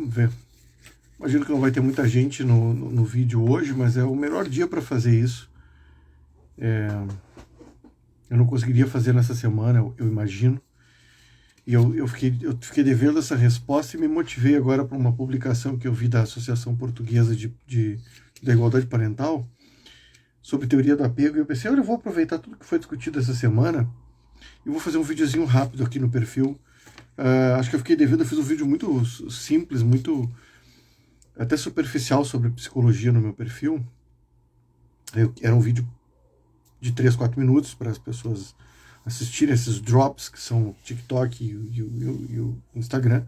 Vamos ver. Imagino que não vai ter muita gente no vídeo hoje, mas é o melhor dia para fazer isso. Eu não conseguiria fazer nessa semana, eu imagino. E eu fiquei devendo essa resposta e me motivei agora para uma publicação que eu vi da Associação Portuguesa da Igualdade Parental sobre teoria do apego. E eu pensei, olha, eu vou aproveitar tudo que foi discutido essa semana e vou fazer um videozinho rápido aqui no perfil. Acho que eu fiquei devendo, eu fiz um vídeo muito simples, muito até superficial sobre psicologia no meu perfil. Era um vídeo de 3, 4 minutos para as pessoas assistirem esses drops que são o TikTok e o Instagram.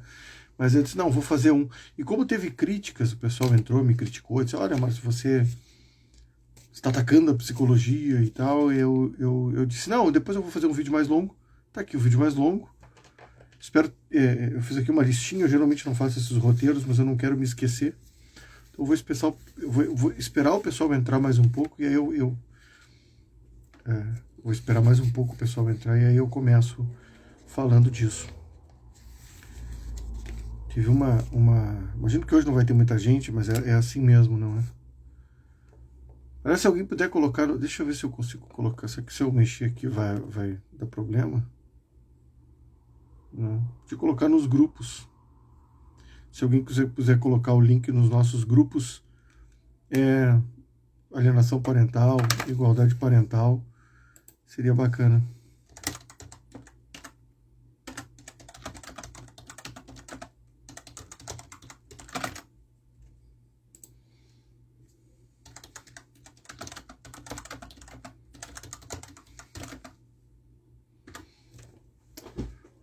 Mas eu disse, não, vou fazer um. E como teve críticas, o pessoal entrou, me criticou, disse, olha, Márcio, você está atacando a psicologia e tal. Eu disse, não, depois eu vou fazer um vídeo mais longo. Tá aqui o vídeo mais longo. Espero, eu fiz aqui uma listinha, eu geralmente não faço esses roteiros, mas eu não quero me esquecer. Então eu vou esperar o pessoal entrar mais um pouco, e aí vou esperar mais um pouco o pessoal entrar, e aí eu começo falando disso. Tive imagino que hoje não vai ter muita gente, mas é assim mesmo, não é? Aliás, se alguém puder colocar, deixa eu ver se eu consigo colocar, se eu mexer aqui vai dar problema. Não. De colocar nos grupos. Se alguém quiser colocar o link nos nossos grupos, alienação parental, igualdade parental, seria bacana.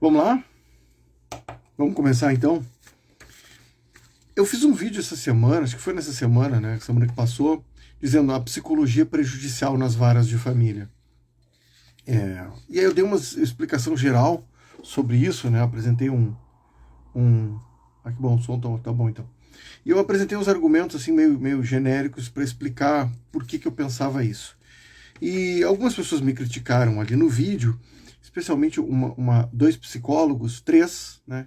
Vamos lá? Vamos começar então? Eu fiz um vídeo essa semana, acho que foi nessa semana, né? Semana que passou, dizendo a psicologia prejudicial nas varas de família. E aí eu dei uma explicação geral sobre isso, né? Apresentei Ah, que bom, o som tá bom então. E eu apresentei uns argumentos assim meio genéricos para explicar por que eu pensava isso. E algumas pessoas me criticaram ali no vídeo, especialmente dois psicólogos, 3, né?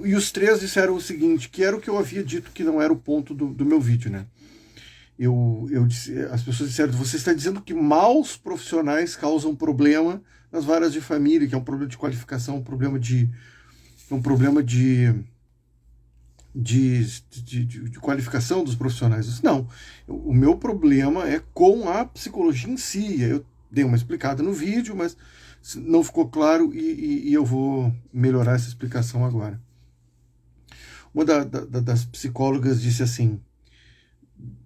E os 3 disseram o seguinte, que era o que eu havia dito que não era o ponto do meu vídeo, né? As pessoas disseram, você está dizendo que maus profissionais causam problema nas varas de família, que é um problema de qualificação, um problema de qualificação dos profissionais. Eu disse, não, o meu problema é com a psicologia em si. Eu dei uma explicada no vídeo, mas não ficou claro e eu vou melhorar essa explicação agora. Uma das psicólogas disse assim,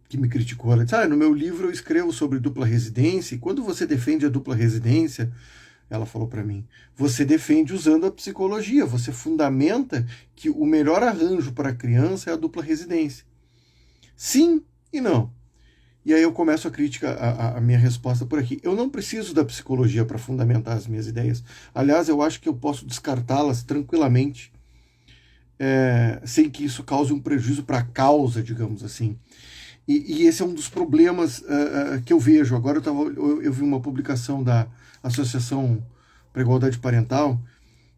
que me criticou, ela disse, no meu livro eu escrevo sobre dupla residência, e quando você defende a dupla residência, ela falou para mim, você defende usando a psicologia, você fundamenta que o melhor arranjo para a criança é a dupla residência. Sim e não. E aí eu começo a crítica, a minha resposta por aqui. Eu não preciso da psicologia para fundamentar as minhas ideias. Aliás, eu acho que eu posso descartá-las tranquilamente, sem que isso cause um prejuízo para a causa, digamos assim. E esse é um dos problemas que eu vejo. Agora eu vi uma publicação da Associação para a Igualdade Parental,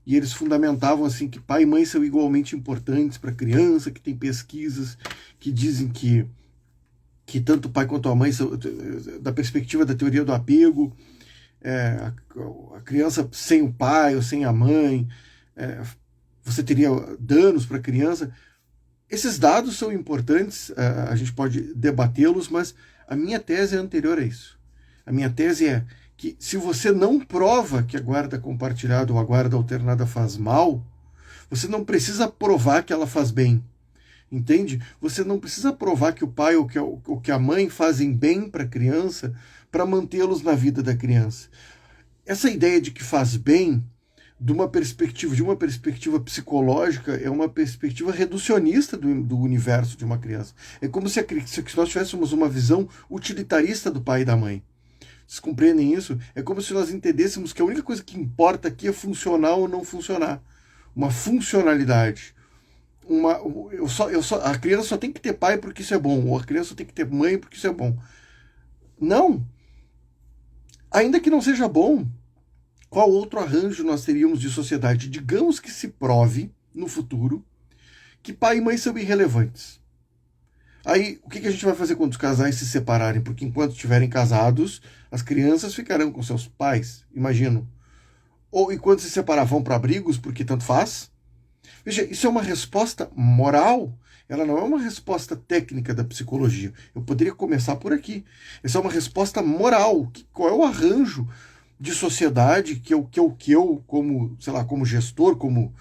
e eles fundamentavam assim que pai e mãe são igualmente importantes para a criança, que tem pesquisas que dizem que tanto o pai quanto a mãe são, da perspectiva da teoria do apego, a criança sem o pai ou sem a mãe, você teria danos para a criança. Esses dados são importantes, a gente pode debatê-los, mas a minha tese é anterior a isso. A minha tese é que se você não prova que a guarda compartilhada ou a guarda alternada faz mal, você não precisa provar que ela faz bem. Entende? Você não precisa provar que o pai ou que a mãe fazem bem para a criança para mantê-los na vida da criança. Essa ideia de que faz bem, de uma perspectiva psicológica, é uma perspectiva reducionista do universo de uma criança. É como se nós tivéssemos uma visão utilitarista do pai e da mãe. Vocês compreendem isso? É como se nós entendêssemos que a única coisa que importa aqui é funcionar ou não funcionar. Uma funcionalidade. A criança só tem que ter pai porque isso é bom, ou a criança só tem que ter mãe porque isso é bom. Não. Ainda que não seja bom, qual outro arranjo nós teríamos de sociedade? Digamos que se prove no futuro que pai e mãe são irrelevantes. Aí, o que a gente vai fazer quando os casais se separarem? Porque enquanto estiverem casados, as crianças ficarão com seus pais, imagino. Ou enquanto se separar, vão para abrigos, porque tanto faz. Veja, isso é uma resposta moral. Ela não é uma resposta técnica da psicologia. Eu poderia começar por aqui. Essa é uma resposta moral. Qual é o arranjo de sociedade que eu como, sei lá, como gestor, como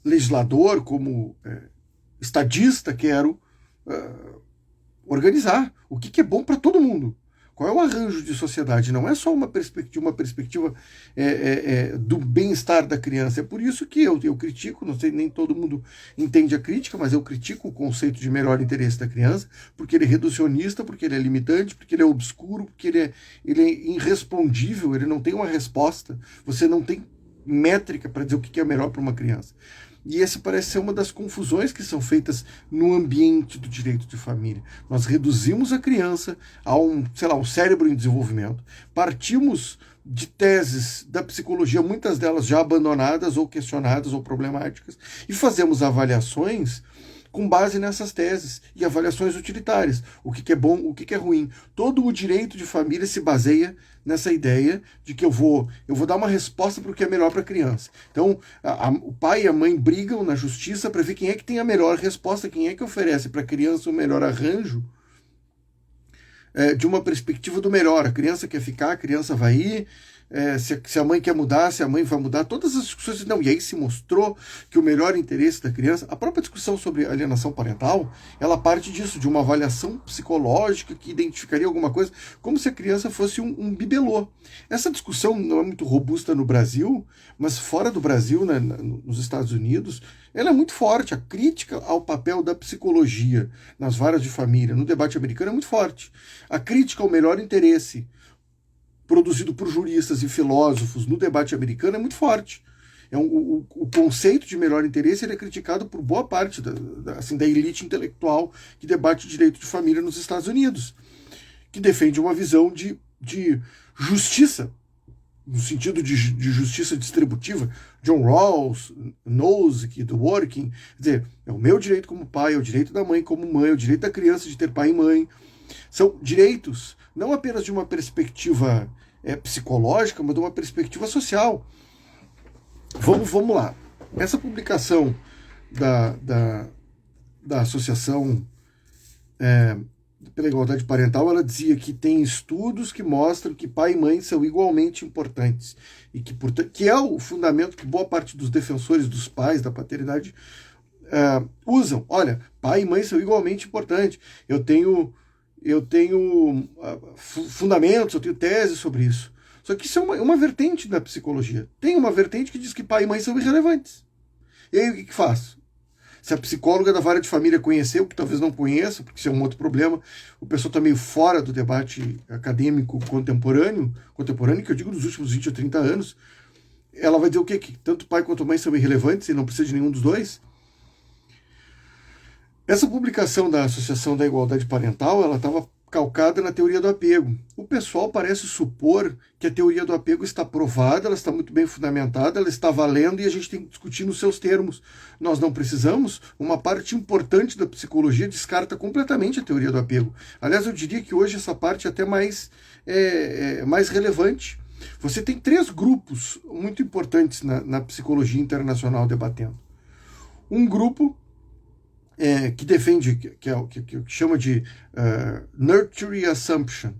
legislador, como estadista, quero organizar? O que é bom para todo mundo? Qual é o arranjo de sociedade? Não é só uma perspectiva do bem-estar da criança. É por isso que eu critico, não sei, nem todo mundo entende a crítica, mas eu critico o conceito de melhor interesse da criança, porque ele é reducionista, porque ele é limitante, porque ele é obscuro, porque ele é irrespondível, ele não tem uma resposta, você não tem métrica para dizer o que é melhor para uma criança. E essa parece ser uma das confusões que são feitas no ambiente do direito de família. Nós reduzimos a criança a um cérebro em desenvolvimento. Partimos de teses da psicologia, muitas delas já abandonadas ou questionadas ou problemáticas, e fazemos avaliações com base nessas teses e avaliações utilitárias. O que é bom, o que é ruim. Todo o direito de família se baseia nessa ideia de que eu vou dar uma resposta para o que é melhor para a criança. Então, o pai e a mãe brigam na justiça para ver quem é que tem a melhor resposta, quem é que oferece para a criança o melhor arranjo de uma perspectiva do melhor. A criança quer ficar, a criança vai ir, se a mãe quer mudar, se a mãe vai mudar, todas as discussões. Não, e aí se mostrou que o melhor interesse da criança, a própria discussão sobre alienação parental, ela parte disso, de uma avaliação psicológica que identificaria alguma coisa, como se a criança fosse um bibelô. Essa discussão não é muito robusta no Brasil, mas fora do Brasil, nos Estados Unidos, ela é muito forte. A crítica ao papel da psicologia nas varas de família, no debate americano, é muito forte. A crítica ao melhor interesse produzido por juristas e filósofos no debate americano é muito forte. O conceito de melhor interesse ele é criticado por boa parte da elite intelectual que debate o direito de família nos Estados Unidos, que defende uma visão de justiça, no sentido de justiça distributiva. John Rawls, Nozick, Dworkin, quer dizer, é o meu direito como pai, é o direito da mãe como mãe, é o direito da criança de ter pai e mãe. São direitos não apenas de uma perspectiva psicológica, mas de uma perspectiva social. Vamos lá. Essa publicação da Associação pela Igualdade Parental, ela dizia que tem estudos que mostram que pai e mãe são igualmente importantes e que é o fundamento que boa parte dos defensores dos pais, da paternidade, usam. Olha, pai e mãe são igualmente importantes. Eu tenho fundamentos, eu tenho teses sobre isso. Só que isso é uma vertente da psicologia. Tem uma vertente que diz que pai e mãe são irrelevantes. E aí o que faz? Se a psicóloga da vara de família conheceu, que talvez não conheça, porque isso é um outro problema, o pessoal está meio fora do debate acadêmico contemporâneo, que eu digo dos últimos 20 ou 30 anos, ela vai dizer o quê? Que tanto pai quanto mãe são irrelevantes e não precisa de nenhum dos dois? Essa publicação da Associação da Igualdade Parental, ela estava calcada na teoria do apego. O pessoal parece supor que a teoria do apego está provada, ela está muito bem fundamentada, ela está valendo e a gente tem que discutir nos seus termos. Nós não precisamos. Uma parte importante da psicologia descarta completamente a teoria do apego. Aliás, eu diria que hoje essa parte é até mais relevante. Você tem 3 grupos muito importantes na psicologia internacional debatendo. Um grupo que defende, que chama de Nurture Assumption,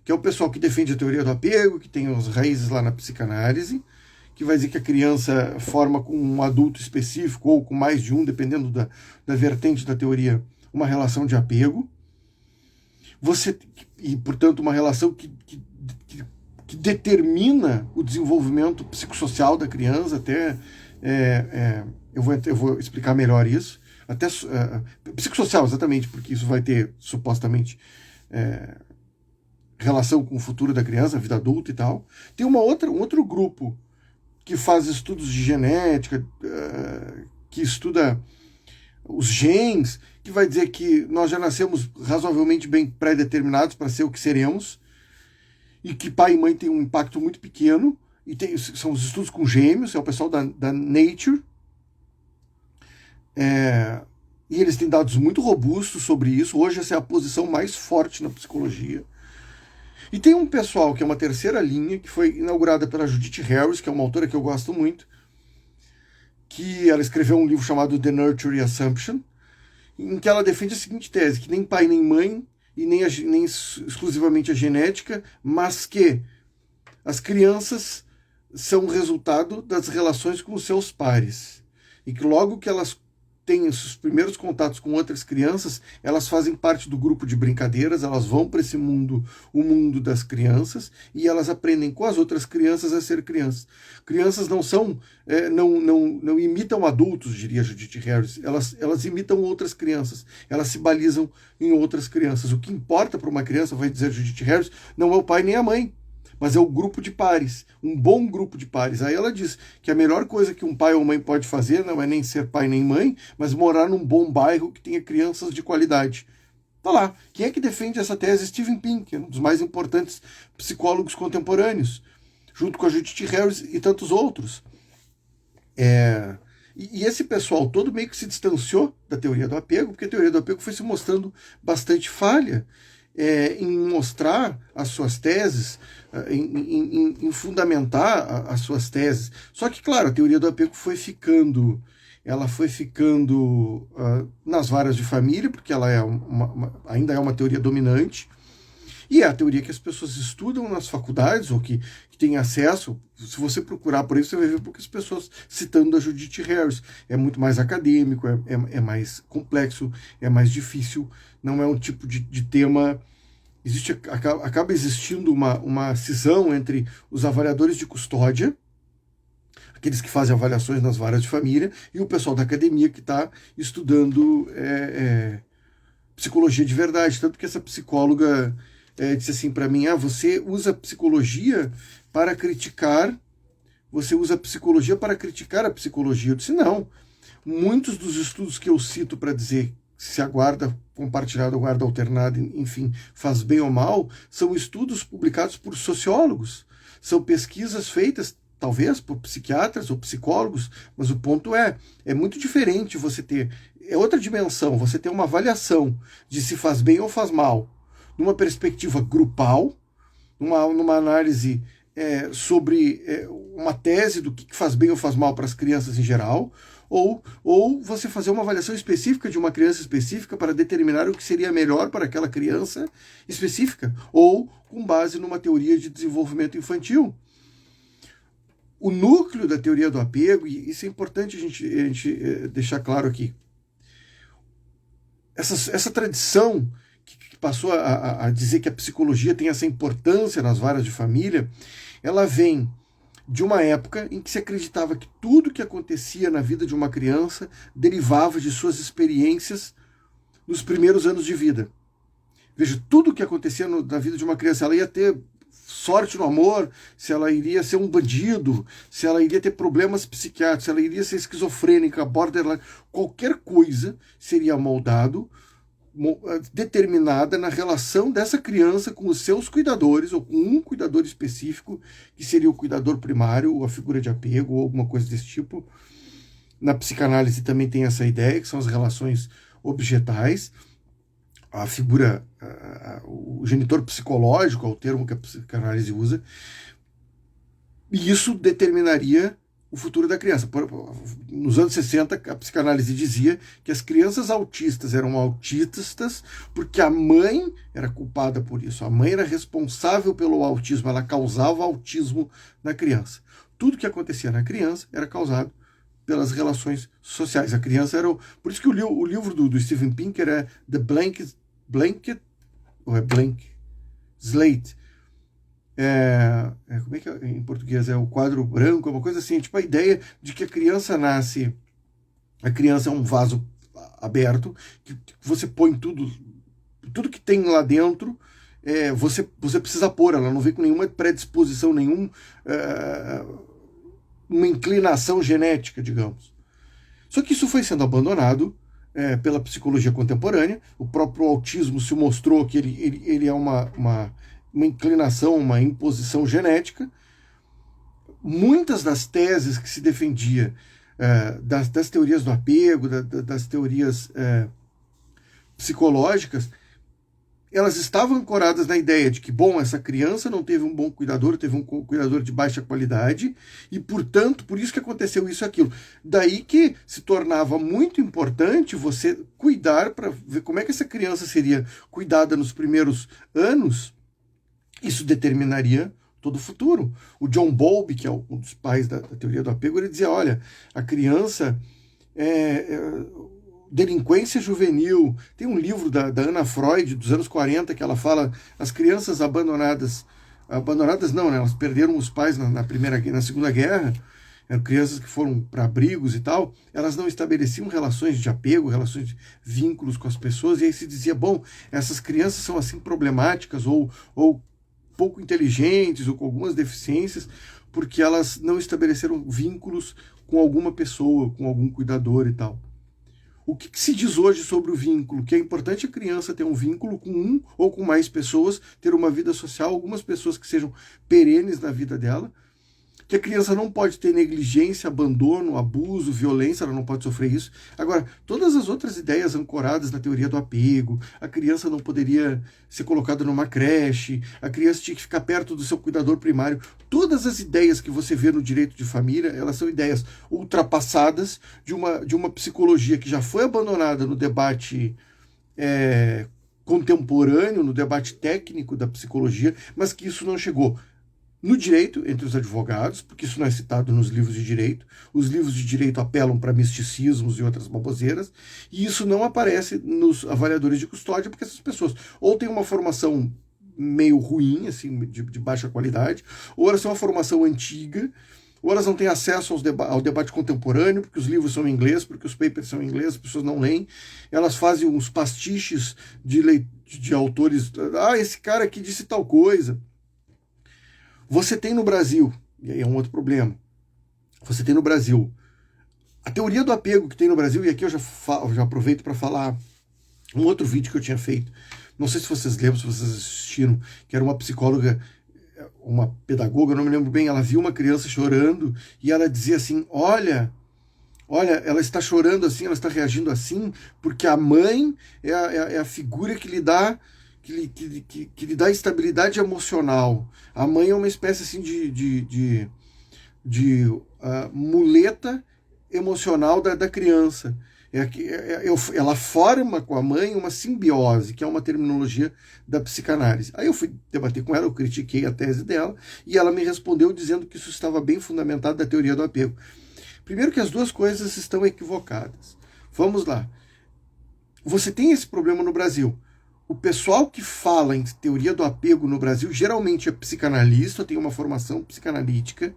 que é o pessoal que defende a teoria do apego, que tem as raízes lá na psicanálise, que vai dizer que a criança forma com um adulto específico ou com mais de um, dependendo da vertente da teoria, uma relação de apego. E, portanto, uma relação que determina o desenvolvimento psicossocial da criança. Até eu vou explicar melhor isso. Até psicossocial, exatamente, porque isso vai ter supostamente relação com o futuro da criança, a vida adulta e tal. Tem um outro grupo que faz estudos de genética, que estuda os genes, que vai dizer que nós já nascemos razoavelmente bem pré-determinados para ser o que seremos, e que pai e mãe têm um impacto muito pequeno, e são os estudos com gêmeos, é o pessoal da Nature. E eles têm dados muito robustos sobre isso. Hoje essa é a posição mais forte na psicologia. E tem um pessoal que é uma terceira linha, que foi inaugurada pela Judith Harris, que é uma autora que eu gosto muito, que ela escreveu um livro chamado The Nurture Assumption, em que ela defende a seguinte tese, que nem pai nem mãe, e nem exclusivamente a genética, mas que as crianças são resultado das relações com os seus pares. E que logo que elas têm os primeiros contatos com outras crianças, elas fazem parte do grupo de brincadeiras, elas vão para esse mundo, o mundo das crianças, e elas aprendem com as outras crianças a ser crianças. Crianças não são, não imitam adultos, diria Judith Harris, elas imitam outras crianças, elas se balizam em outras crianças. O que importa para uma criança, vai dizer Judith Harris, não é o pai nem a mãe, mas é o grupo de pares, um bom grupo de pares. Aí ela diz que a melhor coisa que um pai ou mãe pode fazer não é nem ser pai nem mãe, mas morar num bom bairro que tenha crianças de qualidade. Tá lá. Quem é que defende essa tese? Steven Pinker, um dos mais importantes psicólogos contemporâneos, junto com a Judith Harris e tantos outros. E esse pessoal todo meio que se distanciou da teoria do apego, porque a teoria do apego foi se mostrando bastante falha em mostrar as suas teses, em fundamentar as suas teses. Só que, claro, a teoria do apego foi ficando nas varas de família, porque ela ainda é uma teoria dominante, e é a teoria que as pessoas estudam nas faculdades, ou que têm acesso. Se você procurar por isso, você vai ver poucas pessoas citando a Judith Harris. É muito mais acadêmico, é mais complexo, é mais difícil, não é um tipo de tema. Acaba existindo uma cisão entre os avaliadores de custódia, aqueles que fazem avaliações nas varas de família, e o pessoal da academia que está estudando psicologia de verdade. Tanto que essa psicóloga disse assim para mim, você usa psicologia para criticar, a psicologia. Eu disse, não. Muitos dos estudos que eu cito para dizer se a guarda compartilhada ou guarda alternada, enfim, faz bem ou mal, são estudos publicados por sociólogos. São pesquisas feitas, talvez, por psiquiatras ou psicólogos, mas o ponto é muito diferente você ter, é outra dimensão, você ter uma avaliação de se faz bem ou faz mal, numa perspectiva grupal, numa análise sobre uma tese do que faz bem ou faz mal para as crianças em geral, ou você fazer uma avaliação específica de uma criança específica para determinar o que seria melhor para aquela criança específica, ou com base numa teoria de desenvolvimento infantil. O núcleo da teoria do apego, e isso é importante a gente deixar claro aqui, essa tradição que passou a dizer que a psicologia tem essa importância nas varas de família, ela vem de uma época em que se acreditava que tudo que acontecia na vida de uma criança derivava de suas experiências nos primeiros anos de vida. Veja, tudo que acontecia na vida de uma criança, ela ia ter sorte no amor, se ela iria ser um bandido, se ela iria ter problemas psiquiátricos, se ela iria ser esquizofrênica, borderline, qualquer coisa seria moldado, determinada na relação dessa criança com os seus cuidadores, ou com um cuidador específico, que seria o cuidador primário, ou a figura de apego, ou alguma coisa desse tipo. Na psicanálise também tem essa ideia, que são as relações objetais. A figura, o genitor psicológico, é o termo que a psicanálise usa, e isso determinaria o futuro da criança. Nos anos 60, a psicanálise dizia que as crianças autistas eram autistas porque a mãe era culpada por isso. A mãe era responsável pelo autismo, ela causava autismo na criança. Tudo que acontecia na criança era causado pelas relações sociais. A criança era... Por isso que o livro do Steven Pinker é The Blank Slate. Como é que é em português? É o quadro branco, uma coisa assim, tipo a ideia de que a criança é um vaso aberto, que você põe tudo que tem lá dentro, você precisa pôr, ela não vem com nenhuma predisposição, uma inclinação genética, digamos. Só que isso foi sendo abandonado pela psicologia contemporânea. O próprio autismo se mostrou que ele é uma inclinação, uma imposição genética. Muitas das teses que se defendia das teorias do apego, das teorias psicológicas, elas estavam ancoradas na ideia de que, bom, essa criança não teve um bom cuidador, teve um cuidador de baixa qualidade, e, portanto, por isso que aconteceu isso e aquilo. Daí que se tornava muito importante você cuidar para ver como é que essa criança seria cuidada nos primeiros anos. Isso determinaria todo o futuro. O John Bowlby, que é um dos pais da teoria do apego, ele dizia, olha, a criança delinquência juvenil. Tem um livro da Anna Freud, dos anos 40, que ela fala as crianças abandonadas não, né? Elas perderam os pais na Segunda Guerra, eram crianças que foram para abrigos e tal, elas não estabeleciam relações de apego, relações de vínculos com as pessoas, e aí se dizia, bom, essas crianças são assim problemáticas, ou pouco inteligentes, ou com algumas deficiências, porque elas não estabeleceram vínculos com alguma pessoa, com algum cuidador e tal. O que se diz hoje sobre o vínculo? Que é importante a criança ter um vínculo com um ou com mais pessoas, ter uma vida social, algumas pessoas que sejam perenes na vida dela, que a criança não pode ter negligência, abandono, abuso, violência, ela não pode sofrer isso. Agora, todas as outras ideias ancoradas na teoria do apego, a criança não poderia ser colocada numa creche, a criança tinha que ficar perto do seu cuidador primário, todas as ideias que você vê no direito de família, elas são ideias ultrapassadas de uma psicologia que já foi abandonada no debate contemporâneo, no debate técnico da psicologia, mas que isso não chegou no direito, entre os advogados, porque isso não é citado nos livros de direito. Os livros de direito apelam para misticismos e outras baboseiras, e isso não aparece nos avaliadores de custódia, porque essas pessoas ou têm uma formação meio ruim, assim, de baixa qualidade, ou elas têm uma formação antiga, ou elas não têm acesso ao debate contemporâneo, porque os livros são em inglês, porque os papers são em inglês, as pessoas não leem, elas fazem uns pastiches de autores, esse cara aqui disse tal coisa. Você tem no Brasil, e aí é um outro problema, você tem no Brasil a teoria do apego que tem no Brasil, e aqui eu já aproveito para falar um outro vídeo que eu tinha feito, não sei se vocês lembram, se vocês assistiram, que era uma psicóloga, uma pedagoga, eu não me lembro bem, ela viu uma criança chorando e ela dizia assim, olha, ela está chorando assim, ela está reagindo assim, porque a mãe é a figura que lhe dá que lhe dá estabilidade emocional. A mãe é uma espécie assim de muleta emocional da criança. Ela forma com a mãe uma simbiose, que é uma terminologia da psicanálise. Aí eu fui debater com ela, eu critiquei a tese dela, e ela me respondeu dizendo que isso estava bem fundamentado da teoria do apego. Primeiro que as duas coisas estão equivocadas. Vamos lá. Você tem esse problema no Brasil. O pessoal que fala em teoria do apego no Brasil geralmente é psicanalista, tem uma formação psicanalítica,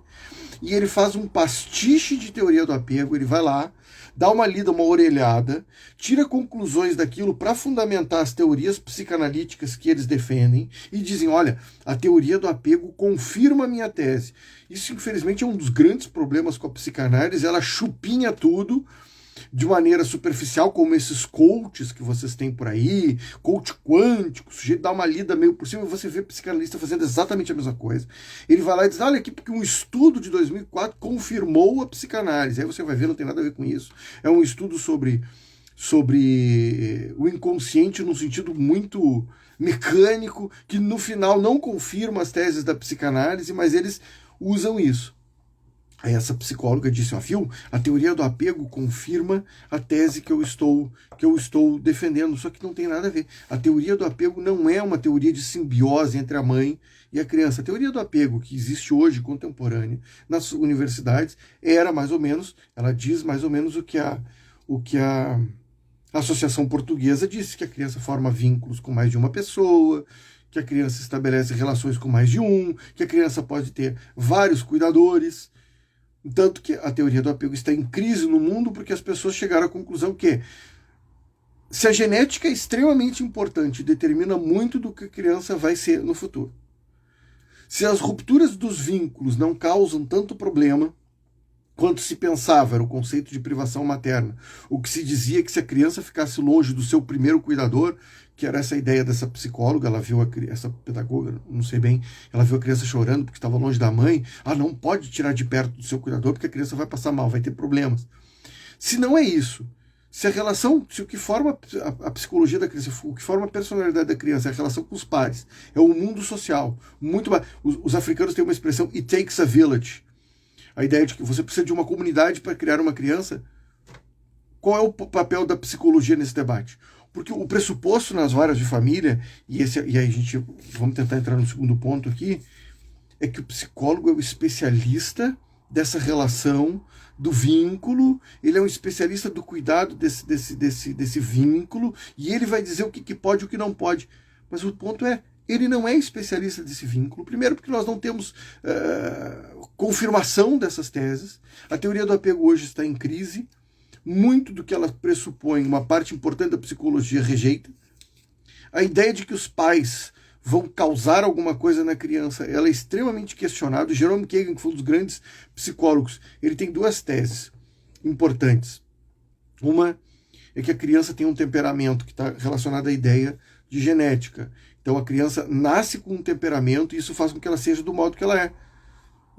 e ele faz um pastiche de teoria do apego, ele vai lá, dá uma lida, uma orelhada, tira conclusões daquilo para fundamentar as teorias psicanalíticas que eles defendem, e dizem, olha, a teoria do apego confirma a minha tese. Isso, infelizmente, é um dos grandes problemas com a psicanálise, ela chupinha tudo, de maneira superficial, como esses coaches que vocês têm por aí, coach quântico, o sujeito dá uma lida meio por cima e você vê o psicanalista fazendo exatamente a mesma coisa. Ele vai lá e diz, olha aqui, porque um estudo de 2004 confirmou a psicanálise. Aí você vai ver, não tem nada a ver com isso. É um estudo sobre o inconsciente num sentido muito mecânico, que no final não confirma as teses da psicanálise, mas eles usam isso. Aí essa psicóloga disse, viu, a teoria do apego confirma a tese que eu estou defendendo, só que não tem nada a ver. A teoria do apego não é uma teoria de simbiose entre a mãe e a criança. A teoria do apego que existe hoje, contemporânea, nas universidades, era mais ou menos, ela diz mais ou menos o que a Associação Portuguesa disse, que a criança forma vínculos com mais de uma pessoa, que a criança estabelece relações com mais de um, que a criança pode ter vários cuidadores. Tanto que a teoria do apego está em crise no mundo porque as pessoas chegaram à conclusão que se a genética é extremamente importante e determina muito do que a criança vai ser no futuro, se as rupturas dos vínculos não causam tanto problema, quanto se pensava, era o conceito de privação materna. O que se dizia que se a criança ficasse longe do seu primeiro cuidador, que era essa ideia dessa psicóloga, ela viu essa pedagoga, não sei bem, ela viu a criança chorando porque estava longe da mãe, não pode tirar de perto do seu cuidador porque a criança vai passar mal, vai ter problemas. Se não é isso, se a relação, se o que forma a psicologia da criança, o que forma a personalidade da criança é a relação com os pares, é o mundo social, muito os africanos têm uma expressão, it takes a village, a ideia de que você precisa de uma comunidade para criar uma criança. Qual é o papel da psicologia nesse debate? Porque o pressuposto nas varas de família, e aí a gente, vamos tentar entrar no segundo ponto aqui, é que o psicólogo é o especialista dessa relação, do vínculo, ele é um especialista do cuidado desse vínculo, e ele vai dizer o que pode e o que não pode. Mas o ponto é, ele não é especialista desse vínculo, primeiro porque nós não temos confirmação dessas teses, a teoria do apego hoje está em crise, muito do que ela pressupõe, uma parte importante da psicologia rejeita, a ideia de que os pais vão causar alguma coisa na criança, ela é extremamente questionada. O Jerome Kagan, que foi um dos grandes psicólogos, ele tem duas teses importantes. Uma é que a criança tem um temperamento que está relacionado à ideia de genética. Então a criança nasce com um temperamento e isso faz com que ela seja do modo que ela é.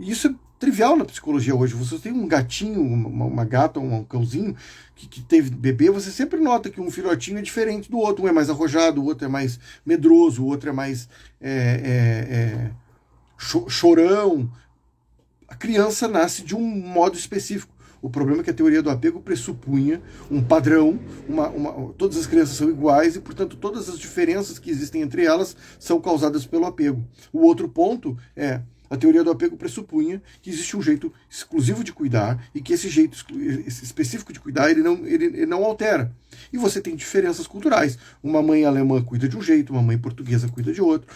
E isso é trivial na psicologia hoje. Você tem um gatinho, uma gata, um cãozinho que teve bebê, você sempre nota que um filhotinho é diferente do outro. Um é mais arrojado, o outro é mais medroso, o outro é mais chorão. A criança nasce de um modo específico. O problema é que a teoria do apego pressupunha um padrão, todas as crianças são iguais e, portanto, todas as diferenças que existem entre elas são causadas pelo apego. O outro ponto é a teoria do apego pressupunha que existe um jeito exclusivo de cuidar e que esse jeito específico de cuidar ele não altera. E você tem diferenças culturais. Uma mãe alemã cuida de um jeito, uma mãe portuguesa cuida de outro.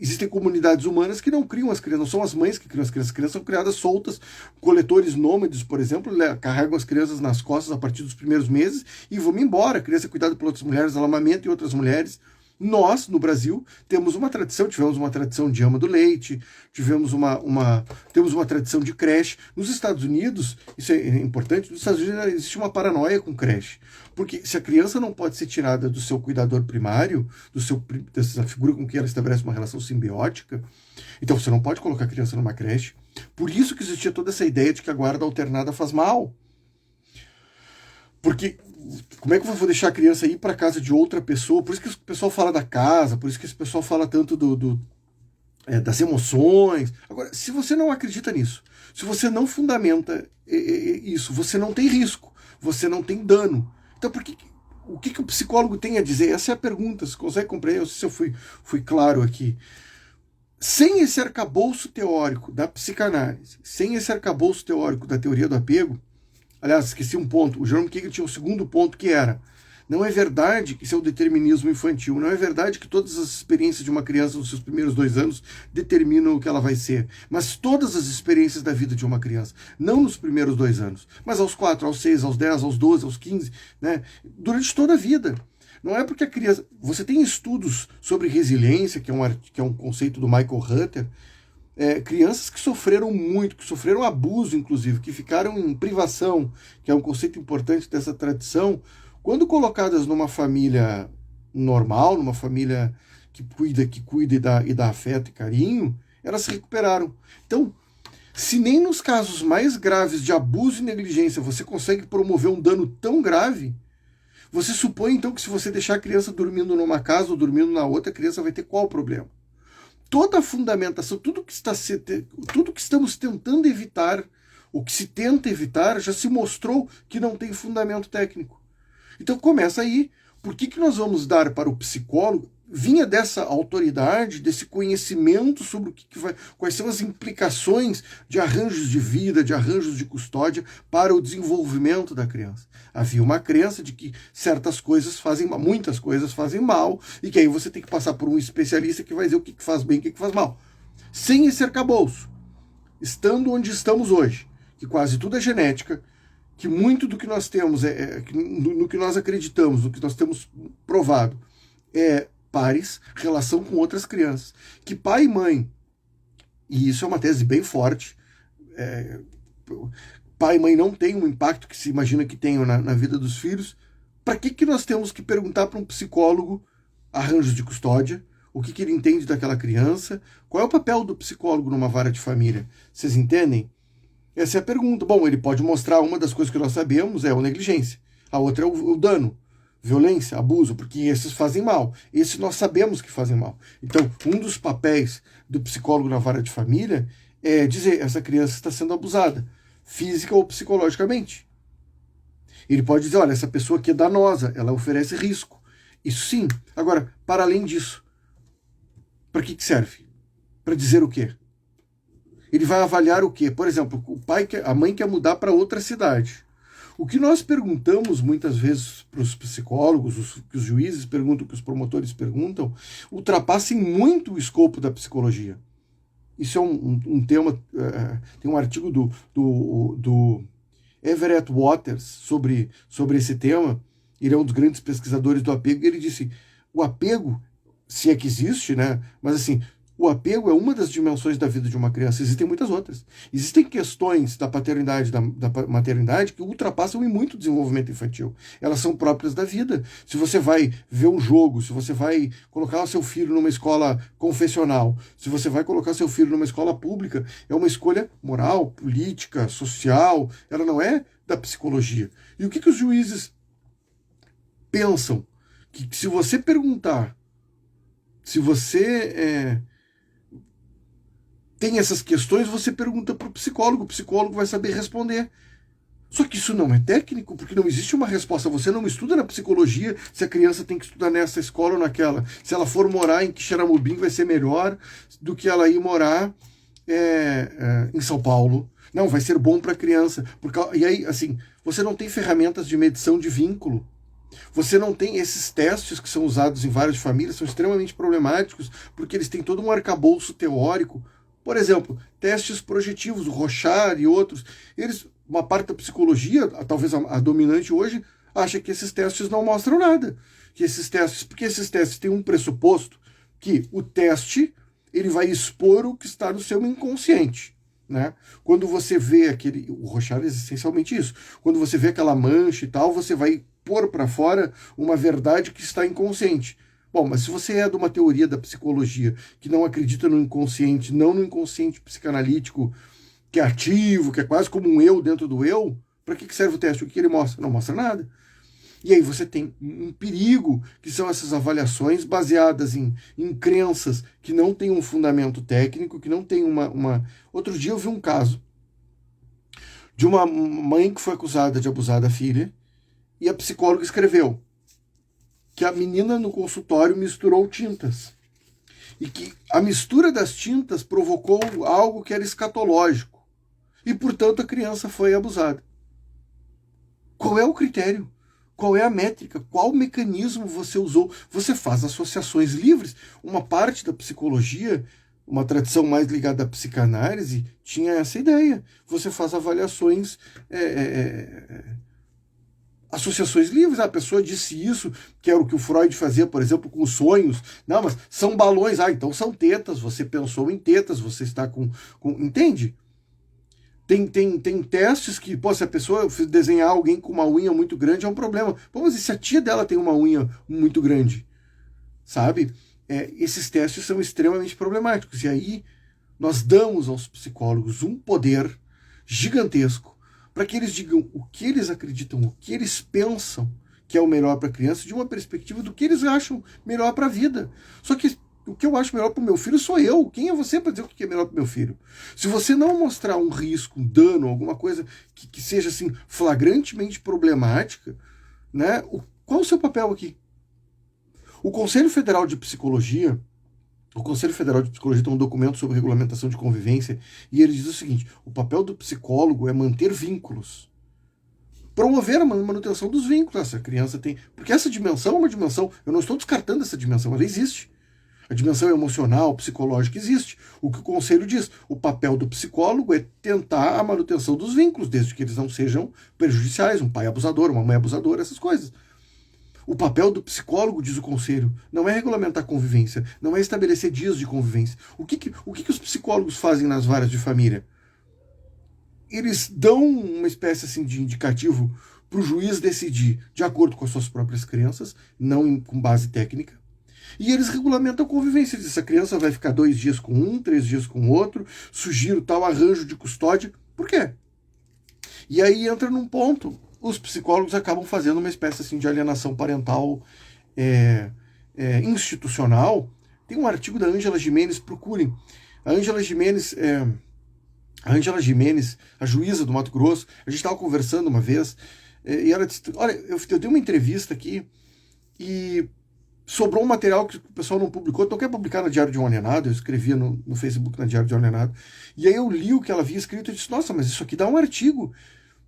Existem comunidades humanas que não criam as crianças, não são as mães que criam as crianças. As crianças são criadas soltas. Coletores nômades, por exemplo, carregam as crianças nas costas a partir dos primeiros meses e vão embora. A criança é cuidada por outras mulheres, ela amamenta em outras mulheres. Nós, no Brasil, tivemos uma tradição de ama do leite, temos uma tradição de creche. Nos Estados Unidos, isso é importante, nos Estados Unidos existe uma paranoia com creche. Porque se a criança não pode ser tirada do seu cuidador primário, dessa figura com quem ela estabelece uma relação simbiótica, então você não pode colocar a criança numa creche. Por isso que existia toda essa ideia de que a guarda alternada faz mal. Porque como é que eu vou deixar a criança ir para a casa de outra pessoa? Por isso que o pessoal fala da casa, por isso que esse pessoal fala tanto das emoções. Agora, se você não acredita nisso, se você não fundamenta isso, você não tem risco, você não tem dano. Então, o que o psicólogo tem a dizer? Essa é a pergunta. Você consegue compreender? Eu não sei se eu fui claro aqui. Sem esse arcabouço teórico da psicanálise, sem esse arcabouço teórico da teoria do apego, aliás, esqueci um ponto. O Jerome Kagan tinha um segundo ponto que era: não é verdade que isso é o determinismo infantil, não é verdade que todas as experiências de uma criança nos seus primeiros 2 anos determinam o que ela vai ser, mas todas as experiências da vida de uma criança, não nos primeiros 2 anos, mas aos 4, aos 6, aos 10, aos 12, aos 15, né, durante toda a vida. Não é porque a criança... Você tem estudos sobre resiliência, que é um conceito do Michael Hutter, crianças que sofreram muito, que sofreram abuso, inclusive, que ficaram em privação, que é um conceito importante dessa tradição, quando colocadas numa família normal, numa família que cuida e dá afeto e carinho, elas se recuperaram. Então, se nem nos casos mais graves de abuso e negligência você consegue promover um dano tão grave, você supõe então que se você deixar a criança dormindo numa casa ou dormindo na outra, a criança vai ter qual problema? Toda a fundamentação, tudo que estamos tentando evitar, o que se tenta evitar, já se mostrou que não tem fundamento técnico. Então começa aí. Por que nós vamos dar para o psicólogo? Vinha dessa autoridade, desse conhecimento sobre quais são as implicações de arranjos de vida, de arranjos de custódia para o desenvolvimento da criança. Havia uma crença de que muitas coisas fazem mal, e que aí você tem que passar por um especialista que vai dizer o que faz bem e o que faz mal. Sem esse arcabouço, estando onde estamos hoje, que quase tudo é genética, que muito do que nós temos, no que nós acreditamos, no que nós temos provado, é pares, relação com outras crianças. Que pai e mãe, e isso é uma tese bem forte, pai e mãe não têm um impacto que se imagina que tenham na vida dos filhos, para que nós temos que perguntar para um psicólogo arranjos de custódia, o que ele entende daquela criança, qual é o papel do psicólogo numa vara de família? Vocês entendem? Essa é a pergunta. Bom, ele pode mostrar uma das coisas que nós sabemos é a negligência, a outra é o dano, violência, abuso, porque esses fazem mal. Esses nós sabemos que fazem mal. Então, um dos papéis do psicólogo na vara de família é dizer, essa criança está sendo abusada, física ou psicologicamente. Ele pode dizer, olha, essa pessoa aqui é danosa, ela oferece risco. Isso sim. Agora, para além disso, para que serve? Para dizer o quê? Ele vai avaliar o quê? Por exemplo, a mãe quer mudar para outra cidade. O que nós perguntamos muitas vezes para os psicólogos, que os juízes perguntam, que os promotores perguntam, ultrapassam muito o escopo da psicologia. Isso é um tema, tem um artigo do Everett Waters sobre esse tema. Ele é um dos grandes pesquisadores do apego, e ele disse, o apego, se é que existe, né? Mas assim, o apego é uma das dimensões da vida de uma criança, existem muitas outras. Existem questões da paternidade, da maternidade, que ultrapassam em muito o desenvolvimento infantil. Elas são próprias da vida. Se você vai ver um jogo, se você vai colocar o seu filho numa escola confessional, se você vai colocar seu filho numa escola pública, é uma escolha moral, política, social, ela não é da psicologia. E o que os juízes pensam? Que se você perguntar, se você tem essas questões, você pergunta para o psicólogo vai saber responder. Só que isso não é técnico, porque não existe uma resposta. Você não estuda na psicologia se a criança tem que estudar nessa escola ou naquela. Se ela for morar em Quixeramobim, vai ser melhor do que ela ir morar em São Paulo. Não, vai ser bom para a criança. E aí, assim, você não tem ferramentas de medição de vínculo. Você não tem esses testes que são usados em várias famílias, são extremamente problemáticos, porque eles têm todo um arcabouço teórico. Por exemplo, testes projetivos, o Rorschach e outros, uma parte da psicologia, talvez a dominante hoje, acha que esses testes não mostram nada. Porque esses testes têm um pressuposto que o teste ele vai expor o que está no seu inconsciente. Né? Quando você vê o Rorschach é essencialmente isso. Quando você vê aquela mancha e tal, você vai pôr para fora uma verdade que está inconsciente. Bom, mas se você é de uma teoria da psicologia que não acredita no inconsciente, não no inconsciente psicanalítico, que é ativo, que é quase como um eu dentro do eu, para que serve o teste? O que ele mostra? Não mostra nada. E aí você tem um perigo, que são essas avaliações baseadas em crenças que não têm um fundamento técnico, que não tem uma... Outro dia eu vi um caso de uma mãe que foi acusada de abusar da filha, e a psicóloga escreveu que a menina no consultório misturou tintas. E que a mistura das tintas provocou algo que era escatológico. E, portanto, a criança foi abusada. Qual é o critério? Qual é a métrica? Qual mecanismo você usou? Você faz associações livres. Uma parte da psicologia, uma tradição mais ligada à psicanálise, tinha essa ideia. Você faz avaliações... associações livres, a pessoa disse isso, que era o que o Freud fazia, por exemplo, com os sonhos. Não, mas são balões. Então são tetas, você pensou em tetas, você está com... Entende? Tem testes que, se a pessoa desenhar alguém com uma unha muito grande, é um problema. Mas e se a tia dela tem uma unha muito grande? Sabe? Esses testes são extremamente problemáticos. E aí nós damos aos psicólogos um poder gigantesco para que eles digam o que eles acreditam, o que eles pensam que é o melhor para a criança, de uma perspectiva do que eles acham melhor para a vida. Só que o que eu acho melhor para o meu filho sou eu. Quem é você para dizer o que é melhor para o meu filho? Se você não mostrar um risco, um dano, alguma coisa que seja assim flagrantemente problemática, né, qual é o seu papel aqui? O Conselho Federal de Psicologia tem um documento sobre regulamentação de convivência, e ele diz o seguinte: o papel do psicólogo é manter vínculos, promover a manutenção dos vínculos. Essa criança tem... Porque essa dimensão é uma dimensão... Eu não estou descartando essa dimensão, ela existe. A dimensão emocional, psicológica existe. O que o conselho diz? O papel do psicólogo é tentar a manutenção dos vínculos, desde que eles não sejam prejudiciais, um pai abusador, uma mãe abusadora, essas coisas. O papel do psicólogo, diz o conselho, não é regulamentar a convivência, não é estabelecer dias de convivência. O que os psicólogos fazem nas varas de família? eles dão uma espécie assim de indicativo para o juiz decidir de acordo com as suas próprias crenças, não com base técnica. E eles regulamentam a convivência. Essa criança vai ficar 2 dias com um, 3 dias com outro, sugiro tal arranjo de custódia. Por quê? E aí entra num ponto, os psicólogos acabam fazendo uma espécie assim, de alienação parental institucional. Tem um artigo da Ângela Gimenez, procurem. A Ângela Gimenez, a juíza do Mato Grosso, a gente estava conversando uma vez, e ela disse, olha, eu dei uma entrevista aqui, e sobrou um material que o pessoal não publicou, então quer publicar na Diário de um Alienado, eu escrevia no Facebook na Diário de um Alienado, e aí eu li o que ela havia escrito e disse, nossa, mas isso aqui dá um artigo,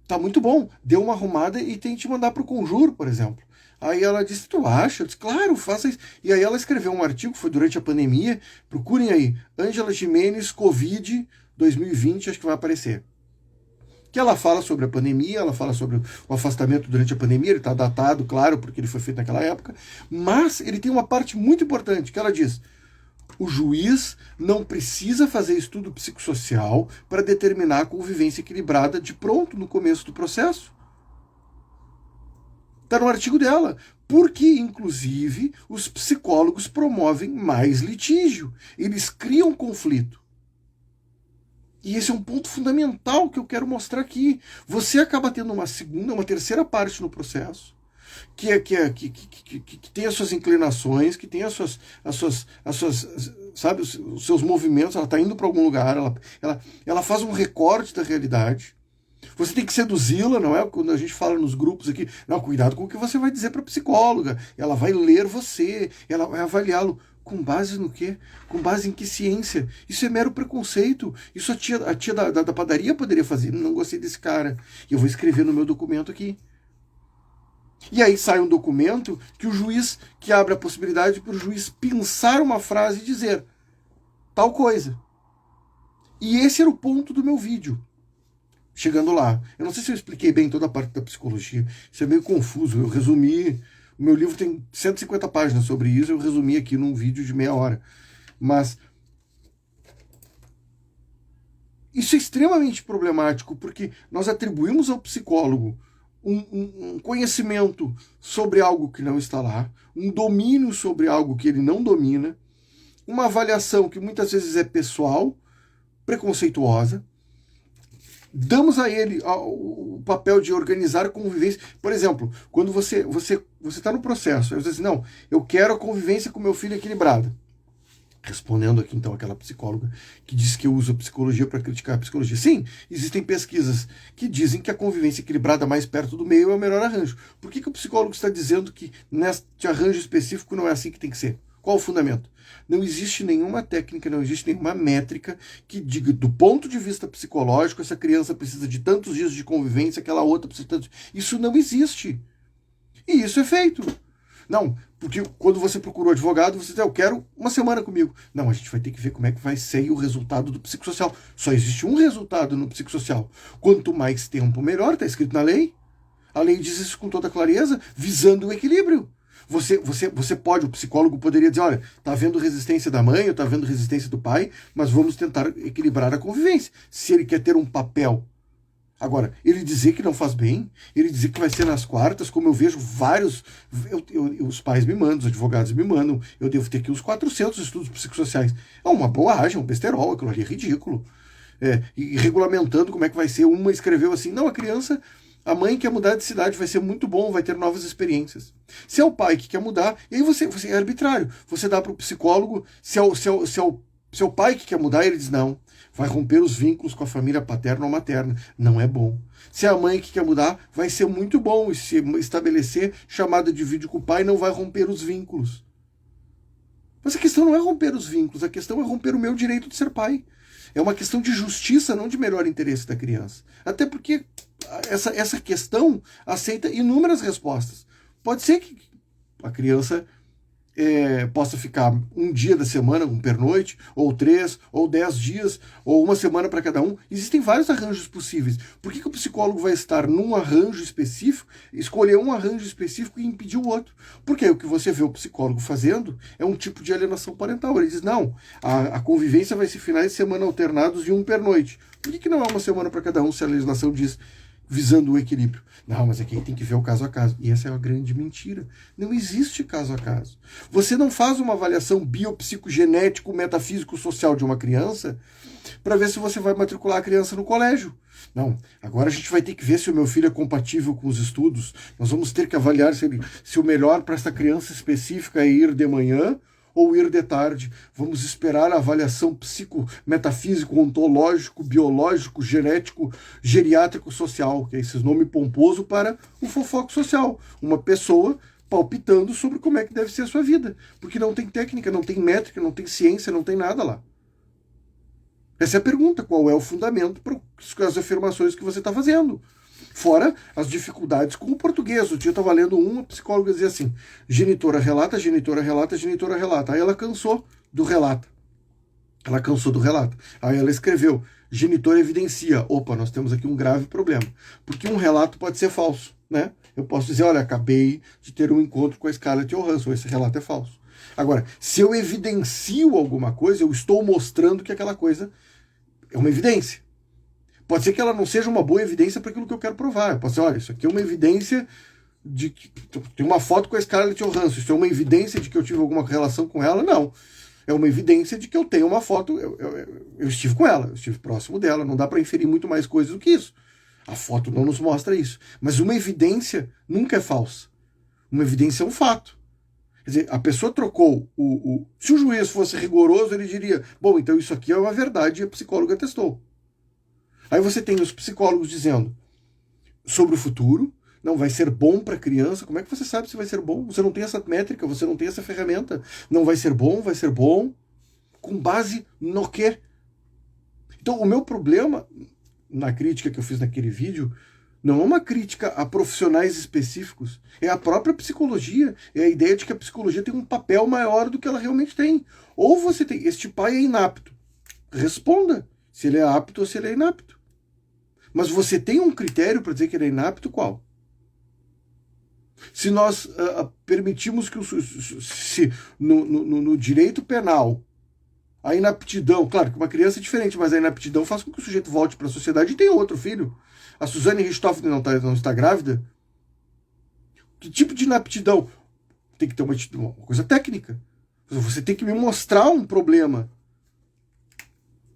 tá muito bom, deu uma arrumada e tem que te mandar para o Conjuro, por exemplo. Aí ela disse, tu acha? Eu disse, claro, faça isso. E aí ela escreveu um artigo, foi durante a pandemia, procurem aí, Ângela Gimenez, Covid 2020, acho que vai aparecer. Que ela fala sobre a pandemia, ela fala sobre o afastamento durante a pandemia, ele está datado, claro, porque ele foi feito naquela época, mas ele tem uma parte muito importante, que ela diz, o juiz não precisa fazer estudo psicossocial para determinar a convivência equilibrada de pronto no começo do processo. Está no artigo dela. Porque, inclusive, os psicólogos promovem mais litígio. Eles criam conflito. E esse é um ponto fundamental que eu quero mostrar aqui. Você acaba tendo uma segunda, uma terceira parte no processo, que tem as suas inclinações, que tem as suas sabe, os seus movimentos, ela está indo para algum lugar, ela faz um recorte da realidade. Você tem que seduzi-la, não é? Quando a gente fala nos grupos aqui, não, cuidado com o que você vai dizer para a psicóloga. Ela vai ler você, ela vai avaliá-lo. Com base no quê? Com base em que ciência? Isso é mero preconceito. Isso a tia da padaria poderia fazer. Não gostei desse cara. E eu vou escrever no meu documento aqui. E aí sai um documento que o juiz, que abre a possibilidade para o juiz pensar uma frase e dizer tal coisa. E esse era o ponto do meu vídeo. Chegando lá. Eu não sei se eu expliquei bem toda a parte da psicologia. Isso é meio confuso. Eu resumi. O meu livro tem 150 páginas sobre isso. Eu resumi aqui num vídeo de meia hora. Mas isso é extremamente problemático, porque nós atribuímos ao psicólogo um conhecimento sobre algo que não está lá, um domínio sobre algo que ele não domina, uma avaliação que muitas vezes é pessoal, preconceituosa. Damos a ele o papel de organizar a convivência. Por exemplo, quando você está no processo, você diz assim, não, eu quero a convivência com meu filho equilibrada. Respondendo aqui então aquela psicóloga que diz que eu uso a psicologia para criticar a psicologia. Sim, existem pesquisas que dizem que a convivência equilibrada mais perto do meio é o melhor arranjo. Por que o psicólogo está dizendo que neste arranjo específico não é assim que tem que ser? Qual o fundamento? Não existe nenhuma técnica, não existe nenhuma métrica que diga, do ponto de vista psicológico, essa criança precisa de tantos dias de convivência, aquela outra precisa de tantos... Isso não existe. E isso é feito. Não, porque quando você procura um advogado, você diz, eu quero uma semana comigo. Não, a gente vai ter que ver como é que vai ser o resultado do psicossocial. Só existe um resultado no psicossocial. Quanto mais tempo, melhor, está escrito na lei. A lei diz isso com toda clareza, visando o equilíbrio. Você pode, o psicólogo poderia dizer, olha, está havendo resistência da mãe, ou está havendo resistência do pai, mas vamos tentar equilibrar a convivência. Se ele quer ter um papel. Agora, ele dizer que não faz bem, ele dizer que vai ser nas quartas, como eu vejo vários, os pais me mandam, os advogados me mandam, eu devo ter aqui uns 400 estudos psicossociais. É uma bobagem, um besterol, aquilo ali é ridículo. E regulamentando como é que vai ser, uma escreveu assim, não, a mãe quer mudar de cidade, vai ser muito bom, vai ter novas experiências. Se é o pai que quer mudar, e aí você é arbitrário. Você dá para o psicólogo, se é o pai que quer mudar, ele diz não, vai romper os vínculos com a família paterna ou materna. Não é bom. Se é a mãe que quer mudar, vai ser muito bom. E se estabelecer chamada de vídeo com o pai, não vai romper os vínculos. Mas a questão não é romper os vínculos, a questão é romper o meu direito de ser pai. É uma questão de justiça, não de melhor interesse da criança. Até porque essa questão aceita inúmeras respostas. Pode ser que a criança possa ficar um dia da semana, um pernoite, ou 3, ou 10 dias, ou uma semana para cada um. Existem vários arranjos possíveis. Por que o psicólogo vai estar num arranjo específico, escolher um arranjo específico e impedir o outro? Porque o que você vê o psicólogo fazendo é um tipo de alienação parental. Ele diz, não, a convivência vai ser finais de semana alternados e um pernoite. Por que não é uma semana para cada um, se a legislação diz visando o equilíbrio? Não, mas aqui tem que ver o caso a caso. E essa é uma grande mentira. Não existe caso a caso. Você não faz uma avaliação biopsicogenético, metafísico, social de uma criança para ver se você vai matricular a criança no colégio. Não, agora a gente vai ter que ver se o meu filho é compatível com os estudos. Nós vamos ter que avaliar se o melhor para essa criança específica é ir de manhã ou ir de tarde. Vamos esperar a avaliação psicometafísico, ontológico, biológico, genético, geriátrico, social, que é esse nome pomposo para o fofoco social. Uma pessoa palpitando sobre como é que deve ser a sua vida. Porque não tem técnica, não tem métrica, não tem ciência, não tem nada lá. Essa é a pergunta, qual é o fundamento para as afirmações que você está fazendo? Fora as dificuldades com o português. O dia eu estava lendo uma psicóloga dizia assim, genitora relata, genitora relata, genitora relata. Aí ela cansou do relata. Aí ela escreveu, genitor evidencia. Opa, nós temos aqui um grave problema. Porque um relato pode ser falso, né? Eu posso dizer, olha, acabei de ter um encontro com a Scarlett Johansson, esse relato é falso. Agora, se eu evidencio alguma coisa, eu estou mostrando que aquela coisa é uma evidência. Pode ser que ela não seja uma boa evidência para aquilo que eu quero provar. Pode ser, olha, isso aqui é uma evidência de que tem uma foto com a Scarlett Johansson. Isso é uma evidência de que eu tive alguma relação com ela? Não. É uma evidência de que eu tenho uma foto, eu estive com ela, eu estive próximo dela. Não dá para inferir muito mais coisas do que isso. A foto não nos mostra isso. Mas uma evidência nunca é falsa. Uma evidência é um fato. Quer dizer, a pessoa trocou se o juiz fosse rigoroso, ele diria, bom, então isso aqui é uma verdade e a psicóloga testou. Aí você tem os psicólogos dizendo sobre o futuro, não vai ser bom para a criança. Como é que você sabe se vai ser bom? Você não tem essa métrica, você não tem essa ferramenta. Não vai ser bom, vai ser bom. Com base no quê? Então, o meu problema na crítica que eu fiz naquele vídeo não é uma crítica a profissionais específicos, é a própria psicologia, é a ideia de que a psicologia tem um papel maior do que ela realmente tem. Ou você tem, este pai é inapto. Responda se ele é apto ou se ele é inapto. Mas você tem um critério para dizer que ele é inapto, qual? Se nós permitimos que no direito penal a inaptidão, claro que uma criança é diferente, mas a inaptidão faz com que o sujeito volte para a sociedade e tenha outro filho. A Suzane Richthofen não está grávida? Que tipo de inaptidão? Tem que ter uma coisa técnica. Você tem que me mostrar um problema.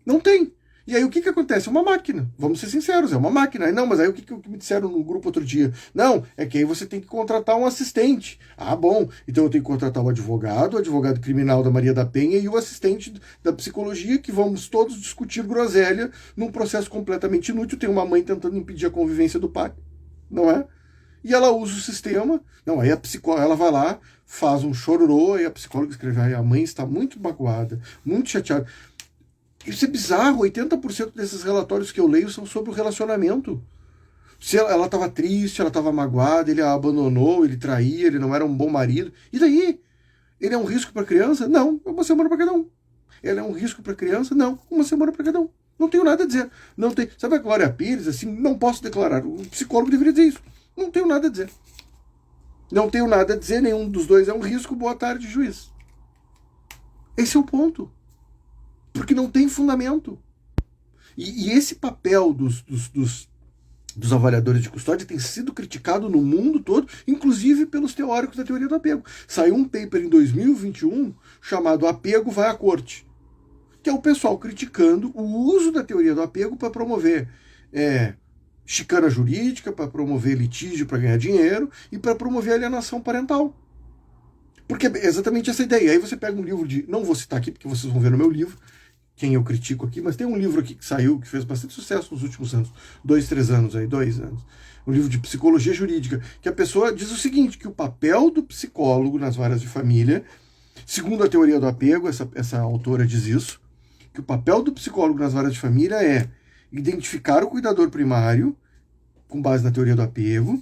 Não tem. E aí o que acontece? É uma máquina. Vamos ser sinceros, é uma máquina. Aí, não, mas aí o que me disseram no grupo outro dia? Não, é que aí você tem que contratar um assistente. Ah, bom, então eu tenho que contratar o advogado criminal da Maria da Penha e o assistente da psicologia, que vamos todos discutir groselha num processo completamente inútil. Tem uma mãe tentando impedir a convivência do pai, não é? E ela usa o sistema. Não, aí a psicóloga, ela vai lá, faz um chororô, aí a psicóloga escreve, aí a mãe está muito magoada, muito chateada. Isso é bizarro, 80% desses relatórios que eu leio são sobre o relacionamento. Se ela estava triste, ela estava magoada, ele a abandonou, ele traía, ele não era um bom marido. E daí? Ele é um risco para a criança? Não, uma semana para cada um. Ele é um risco para a criança? Não, uma semana para cada um. Não tenho nada a dizer. Não tem. Sabe a Glória Pires? Assim, não posso declarar. O psicólogo deveria dizer isso. Não tenho nada a dizer. Não tenho nada a dizer, nenhum dos dois é um risco. Boa tarde, juiz. Esse é o ponto. Porque não tem fundamento. E esse papel dos avaliadores de custódia tem sido criticado no mundo todo, inclusive pelos teóricos da teoria do apego. Saiu um paper em 2021 chamado Apego vai à Corte, que é o pessoal criticando o uso da teoria do apego para promover chicana jurídica, para promover litígio para ganhar dinheiro e para promover alienação parental. Porque é exatamente essa ideia. Aí você pega um livro não vou citar aqui porque vocês vão ver no meu livro, quem eu critico aqui, mas tem um livro aqui que saiu, que fez bastante sucesso nos últimos anos, 2 anos. Um livro de psicologia jurídica, que a pessoa diz o seguinte, que o papel do psicólogo nas varas de família, segundo a teoria do apego, essa autora diz isso, que o papel do psicólogo nas varas de família é identificar o cuidador primário, com base na teoria do apego,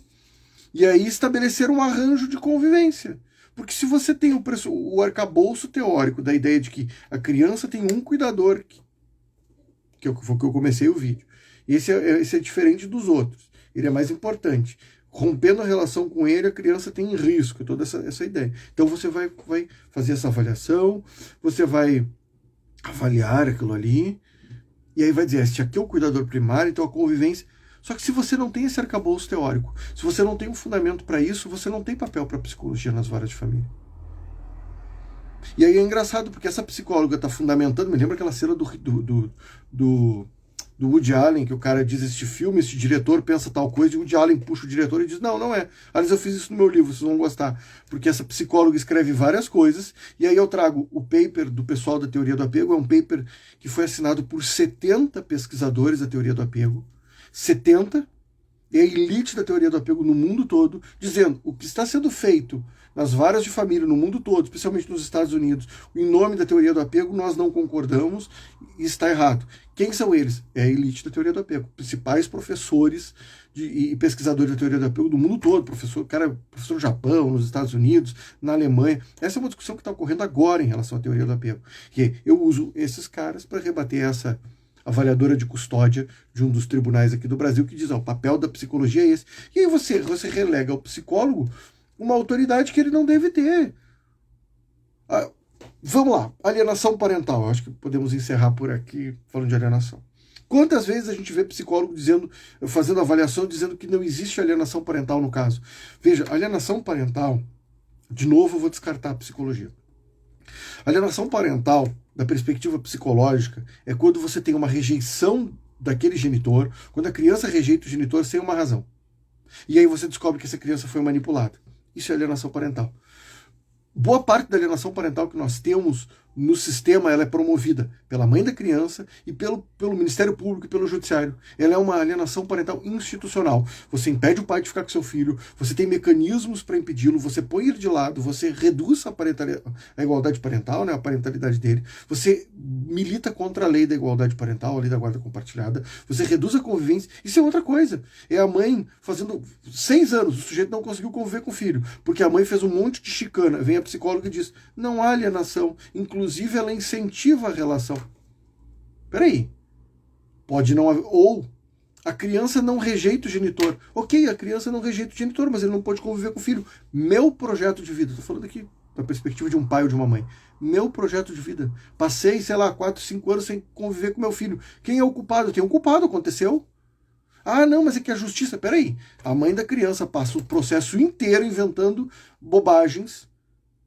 e aí estabelecer um arranjo de convivência. Porque se você tem o arcabouço teórico da ideia de que a criança tem um cuidador, que foi o que eu comecei o vídeo, esse é diferente dos outros, ele é mais importante. Rompendo a relação com ele, a criança tem risco, toda essa ideia. Então você vai fazer essa avaliação, você vai avaliar aquilo ali, e aí vai dizer, este aqui é o cuidador primário, então a convivência... Só que se você não tem esse arcabouço teórico, se você não tem um fundamento para isso, você não tem papel para psicologia nas varas de família. E aí é engraçado, porque essa psicóloga está fundamentando, me lembra aquela cena do Woody Allen, que o cara diz, este filme, este diretor pensa tal coisa, e o Woody Allen puxa o diretor e diz, não, não é. Aliás, eu fiz isso no meu livro, vocês vão gostar. Porque essa psicóloga escreve várias coisas, e aí eu trago o paper do pessoal da teoria do apego, é um paper que foi assinado por 70 pesquisadores da teoria do apego, 70, é a elite da teoria do apego no mundo todo, dizendo o que está sendo feito nas varas de família no mundo todo, especialmente nos Estados Unidos, em nome da teoria do apego, nós não concordamos e está errado. Quem são eles? É a elite da teoria do apego, principais professores e pesquisadores da teoria do apego do mundo todo, professor no Japão, nos Estados Unidos, na Alemanha. Essa é uma discussão que está ocorrendo agora em relação à teoria do apego. E eu uso esses caras para rebater essa avaliadora de custódia de um dos tribunais aqui do Brasil, que diz, o papel da psicologia é esse. E aí você relega ao psicólogo uma autoridade que ele não deve ter. Vamos lá, alienação parental. Acho que podemos encerrar por aqui falando de alienação. Quantas vezes a gente vê psicólogo fazendo avaliação, dizendo que não existe alienação parental no caso? Veja, alienação parental, de novo eu vou descartar a psicologia. Alienação parental, da perspectiva psicológica, é quando você tem uma rejeição daquele genitor, quando a criança rejeita o genitor sem uma razão. E aí você descobre que essa criança foi manipulada. Isso é alienação parental. Boa parte da alienação parental que nós temos no sistema, ela é promovida pela mãe da criança e pelo Ministério Público e pelo Judiciário. Ela é uma alienação parental institucional. Você impede o pai de ficar com seu filho, você tem mecanismos para impedi-lo, você põe ele de lado, você reduz a igualdade parental, né, a parentalidade dele, você milita contra a lei da igualdade parental, a lei da guarda compartilhada, você reduz a convivência. Isso é outra coisa. É a mãe fazendo 6 anos, o sujeito não conseguiu conviver com o filho, porque a mãe fez um monte de chicana. Vem a psicóloga e diz, não há alienação, inclusive ela incentiva a relação. Peraí, pode não haver, ou a criança não rejeita o genitor. Ok, a criança não rejeita o genitor, mas ele não pode conviver com o filho. Meu projeto de vida, estou falando aqui da perspectiva de um pai ou de uma mãe, meu projeto de vida, passei, 4, 5 anos sem conviver com meu filho. Quem é o culpado? Tem um culpado, aconteceu. Ah, não, mas é que a justiça... Peraí, a mãe da criança passa o processo inteiro inventando bobagens.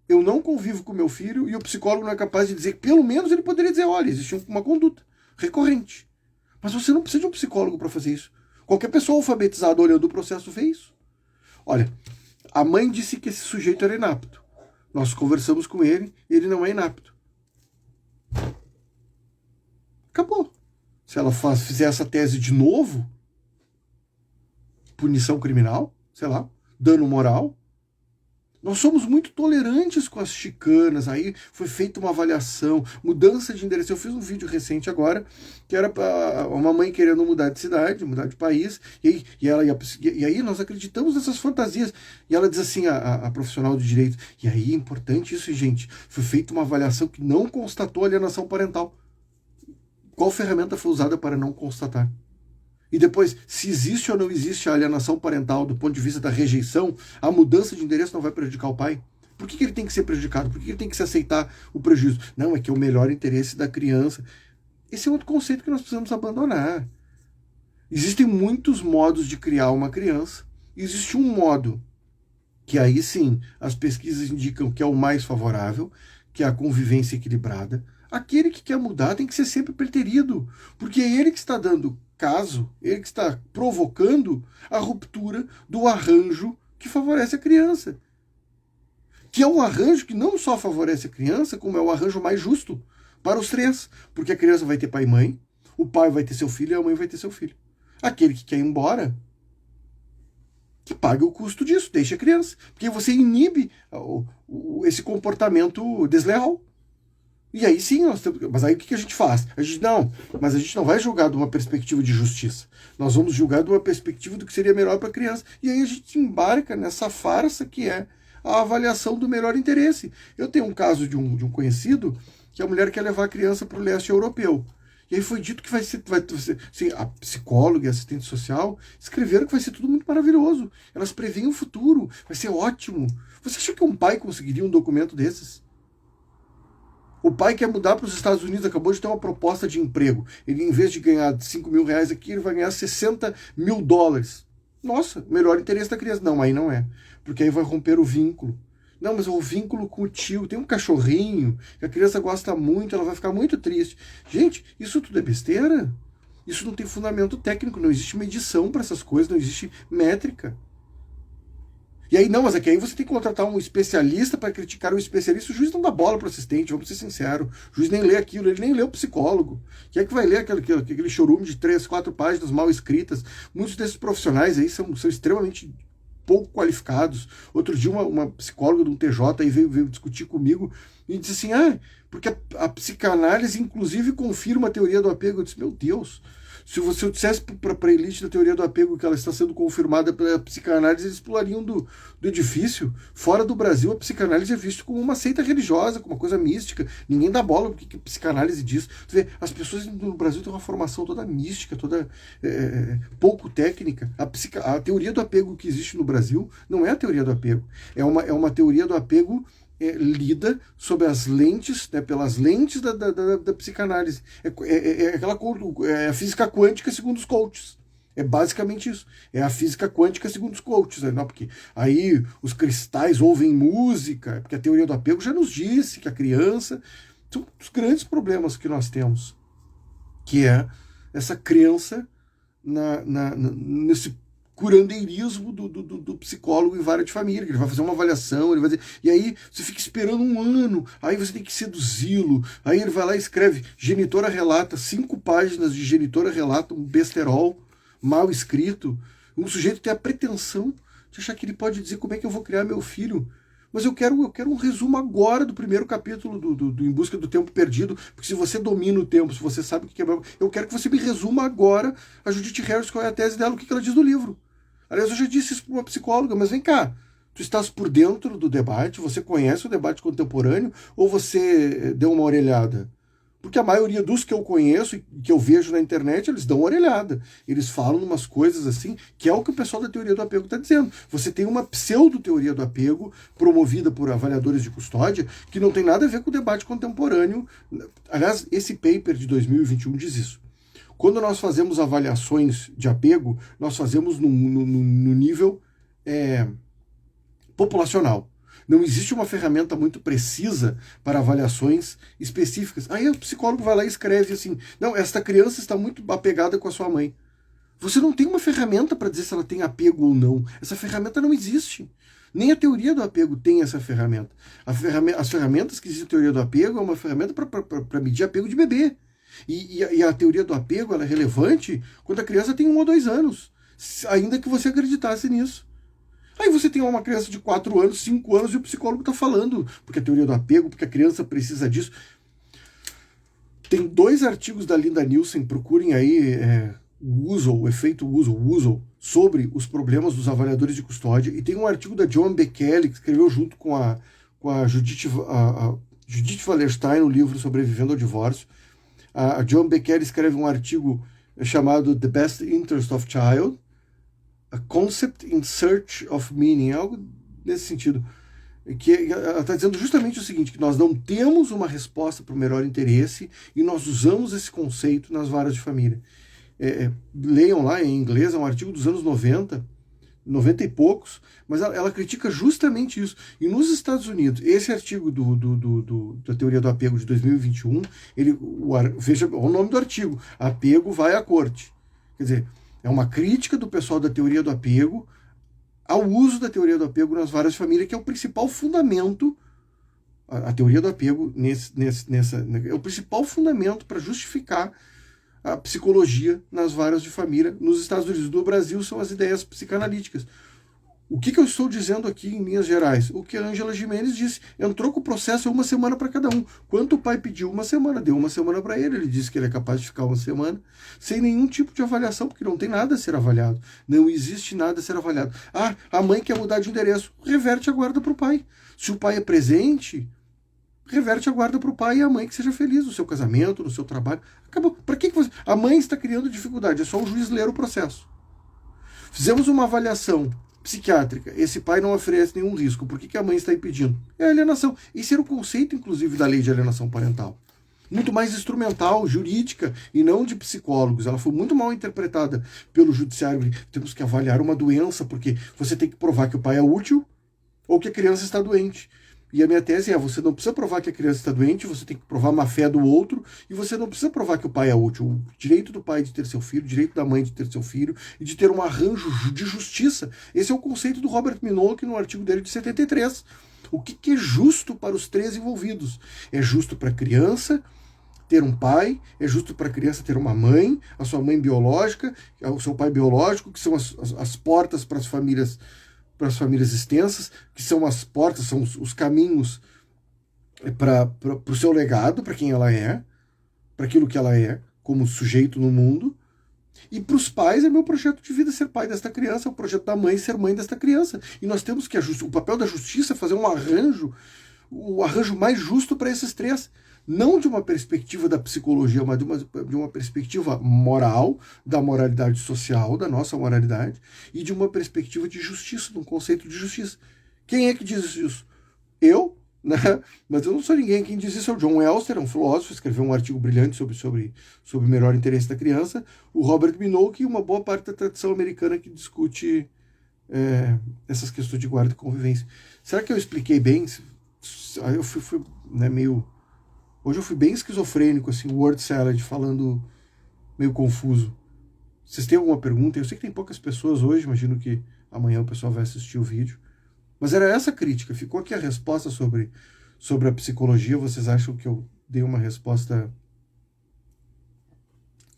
Eu não convivo com meu filho e o psicólogo não é capaz de dizer, pelo menos ele poderia dizer, olha, existe uma conduta recorrente. Mas você não precisa de um psicólogo para fazer isso. Qualquer pessoa alfabetizada olhando o processo vê isso. Olha, a mãe disse que esse sujeito era inapto. Nós conversamos com ele e ele não é inapto. Acabou. Se ela fizer essa tese de novo, punição criminal, sei lá, dano moral. Nós somos muito tolerantes com as chicanas. Aí foi feita uma avaliação, mudança de endereço. Eu fiz um vídeo recente agora, que era uma mãe querendo mudar de cidade, mudar de país, e aí nós acreditamos nessas fantasias. E ela diz assim, a profissional de direito, e aí é importante isso, gente, foi feita uma avaliação que não constatou alienação parental. Qual ferramenta foi usada para não constatar? E depois, se existe ou não existe a alienação parental do ponto de vista da rejeição, a mudança de endereço não vai prejudicar o pai? Por que ele tem que ser prejudicado? Por que ele tem que se aceitar o prejuízo? Não, é que é o melhor interesse da criança. Esse é outro conceito que nós precisamos abandonar. Existem muitos modos de criar uma criança. Existe um modo que aí sim as pesquisas indicam que é o mais favorável, que é a convivência equilibrada. Aquele que quer mudar tem que ser sempre preterido, porque é ele que está dando caso, ele que está provocando a ruptura do arranjo que favorece a criança. Que é um arranjo que não só favorece a criança, como é o arranjo mais justo para os três. Porque a criança vai ter pai e mãe, o pai vai ter seu filho e a mãe vai ter seu filho. Aquele que quer ir embora, que pague o custo disso, deixe a criança. Porque você inibe esse comportamento desleal. E aí sim, mas aí o que a gente faz? A gente não vai julgar de uma perspectiva de justiça. Nós vamos julgar de uma perspectiva do que seria melhor para a criança. E aí a gente embarca nessa farsa que é a avaliação do melhor interesse. Eu tenho um caso de um conhecido que a mulher quer levar a criança para o leste europeu. E aí foi dito que vai ser assim, a psicóloga e a assistente social escreveram que vai ser tudo muito maravilhoso. Elas preveem o futuro, vai ser ótimo. Você acha que um pai conseguiria um documento desses? O pai quer mudar para os Estados Unidos, acabou de ter uma proposta de emprego. Ele, em vez de ganhar 5 mil reais aqui, ele vai ganhar 60 mil dólares. Nossa, melhor interesse da criança. Não, aí não é. Porque aí vai romper o vínculo. Não, mas o vínculo com o tio, tem um cachorrinho, que a criança gosta muito, ela vai ficar muito triste. Gente, isso tudo é besteira. Isso não tem fundamento técnico, não existe medição para essas coisas, não existe métrica. E aí, não, mas é que aí você tem que contratar um especialista para criticar o especialista. O juiz não dá bola para o assistente, vamos ser sinceros. O juiz nem lê aquilo, ele nem lê o psicólogo. Quem é que vai ler aquele chorume de 3, 4 páginas mal escritas? Muitos desses profissionais aí são extremamente pouco qualificados. Outro dia uma psicóloga de um TJ aí veio discutir comigo e disse assim, porque a psicanálise inclusive confirma a teoria do apego. Eu disse, meu Deus, se eu dissesse para a elite da teoria do apego que ela está sendo confirmada pela psicanálise, eles pulariam do edifício. Fora do Brasil, a psicanálise é vista como uma seita religiosa, como uma coisa mística. Ninguém dá bola porque que a psicanálise diz. Você vê, as pessoas no Brasil têm uma formação toda mística, toda pouco técnica. A teoria do apego que existe no Brasil não é a teoria do apego. É uma teoria do apego lida sob as lentes, né, pelas lentes da psicanálise. É a física quântica segundo os coaches. É basicamente isso. É a física quântica segundo os coaches. Né? Não, porque aí os cristais ouvem música, porque a teoria do apego já nos disse que a criança... São os grandes problemas que nós temos, que é essa crença nesse curandeirismo do psicólogo em vara de família, que ele vai fazer uma avaliação, ele vai dizer, e aí você fica esperando um ano, aí você tem que seduzi-lo, aí ele vai lá e escreve, genitora relata, 5 páginas de genitora relata, um besterol mal escrito, um sujeito tem a pretensão de achar que ele pode dizer como é que eu vou criar meu filho. Mas eu quero um resumo agora do primeiro capítulo do Em Busca do Tempo Perdido, porque se você domina o tempo, se você sabe o que é... Eu quero que você me resuma agora a Judith Harris, qual é a tese dela, o que ela diz do livro. Aliás, eu já disse isso para uma psicóloga, mas vem cá, tu estás por dentro do debate, você conhece o debate contemporâneo, ou você deu uma orelhada? Porque a maioria dos que eu conheço e que eu vejo na internet, eles dão uma orelhada. Eles falam umas coisas assim, que é o que o pessoal da teoria do apego está dizendo. Você tem uma pseudo-teoria do apego, promovida por avaliadores de custódia, que não tem nada a ver com o debate contemporâneo. Aliás, esse paper de 2021 diz isso. Quando nós fazemos avaliações de apego, nós fazemos no nível populacional. Não existe uma ferramenta muito precisa para avaliações específicas. Aí o psicólogo vai lá e escreve assim, não, esta criança está muito apegada com a sua mãe. Você não tem uma ferramenta para dizer se ela tem apego ou não. Essa ferramenta não existe. Nem a teoria do apego tem essa ferramenta. As ferramentas que existem na teoria do apego é uma ferramenta para medir apego de bebê. E a teoria do apego ela é relevante quando a criança tem 1 ou 2 anos. Ainda que você acreditasse nisso. Aí você tem uma criança de 4 anos, 5 anos, e o psicólogo está falando, porque a teoria do apego, porque a criança precisa disso. Tem 2 artigos da Linda Nielsen, procurem aí o efeito Wuzel, sobre os problemas dos avaliadores de custódia, e tem um artigo da Joan Bekele, que escreveu junto com a Judith Wallerstein, no livro Sobrevivendo ao Divórcio. A Joan Bekele escreve um artigo chamado The Best Interest of Child, A Concept in Search of Meaning, algo nesse sentido. Que ela está dizendo justamente o seguinte, que nós não temos uma resposta para o melhor interesse e nós usamos esse conceito nas varas de família. Leiam lá em inglês, é um artigo dos anos 90 e poucos, mas ela critica justamente isso. E nos Estados Unidos, esse artigo da teoria do apego de 2021, veja o nome do artigo, Apego vai à corte. Quer dizer, é uma crítica do pessoal da teoria do apego ao uso da teoria do apego nas varas de família, que é o principal fundamento, a teoria do apego é o principal fundamento para justificar a psicologia nas varas de família nos Estados Unidos. No Brasil são as ideias psicanalíticas. O que eu estou dizendo aqui em linhas gerais? O que a Ângela Gimenez disse, entrou com o processo 1 semana para cada um. Quanto o pai pediu 1 semana, deu 1 semana para ele, ele disse que ele é capaz de ficar 1 semana, sem nenhum tipo de avaliação, porque não tem nada a ser avaliado. Não existe nada a ser avaliado. Ah, a mãe quer mudar de endereço, reverte a guarda para o pai. Se o pai é presente, reverte a guarda para o pai e a mãe que seja feliz no seu casamento, no seu trabalho. Acabou. Para que você... A mãe está criando dificuldade, é só o juiz ler o processo. Fizemos uma avaliação psiquiátrica, esse pai não oferece nenhum risco, por que a mãe está impedindo? É alienação. Esse era o conceito, inclusive, da lei de alienação parental. Muito mais instrumental, jurídica, e não de psicólogos. Ela foi muito mal interpretada pelo judiciário. Temos que avaliar uma doença, porque você tem que provar que o pai é útil ou que a criança está doente. E a minha tese é, você não precisa provar que a criança está doente, você tem que provar a má-fé do outro, e você não precisa provar que o pai é útil. O direito do pai de ter seu filho, o direito da mãe de ter seu filho, e de ter um arranjo de justiça. Esse é o conceito do Robert Minogue no artigo dele de 73. O que é justo para os três envolvidos? É justo para a criança ter um pai, é justo para a criança ter uma mãe, a sua mãe biológica, o seu pai biológico, que são as portas para as famílias extensas, que são as portas, são os caminhos para o seu legado, para quem ela é, para aquilo que ela é, como sujeito no mundo. E para os pais é meu projeto de vida ser pai desta criança, é o projeto da mãe ser mãe desta criança. E nós temos que o papel da justiça é fazer um arranjo, o arranjo mais justo para esses três. Não de uma perspectiva da psicologia, mas de uma perspectiva moral, da moralidade social, da nossa moralidade, e de uma perspectiva de justiça, de um conceito de justiça. Quem é que diz isso? Eu, né? Mas eu não sou ninguém. Quem diz isso é o John Elster, um filósofo, escreveu um artigo brilhante sobre o melhor interesse da criança, o Robert Minogue e uma boa parte da tradição americana que discute essas questões de guarda e convivência. Será que eu expliquei bem? Eu fui né, meio... Hoje eu fui bem esquizofrênico, assim, word salad, falando meio confuso. Vocês têm alguma pergunta? Eu sei que tem poucas pessoas hoje, imagino que amanhã o pessoal vai assistir o vídeo. Mas era essa a crítica. Ficou aqui a resposta sobre a psicologia. Vocês acham que eu dei uma resposta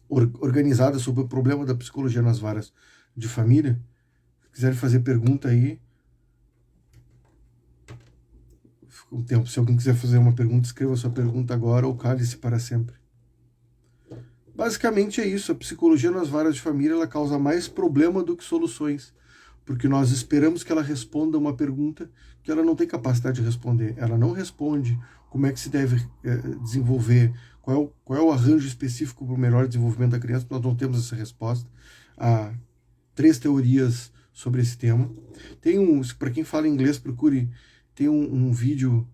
organizada sobre o problema da psicologia nas varas de família? Se quiserem fazer pergunta aí, um tempo. Se alguém quiser fazer uma pergunta, escreva sua pergunta agora ou cale-se para sempre. Basicamente é isso. A psicologia nas varas de família ela causa mais problema do que soluções, porque nós esperamos que ela responda uma pergunta que ela não tem capacidade de responder. Ela não responde como é que se deve desenvolver, qual é o arranjo específico para o melhor desenvolvimento da criança. Nós não temos essa resposta. Há 3 teorias sobre esse tema. Tem para quem fala inglês, procure. Tem um vídeo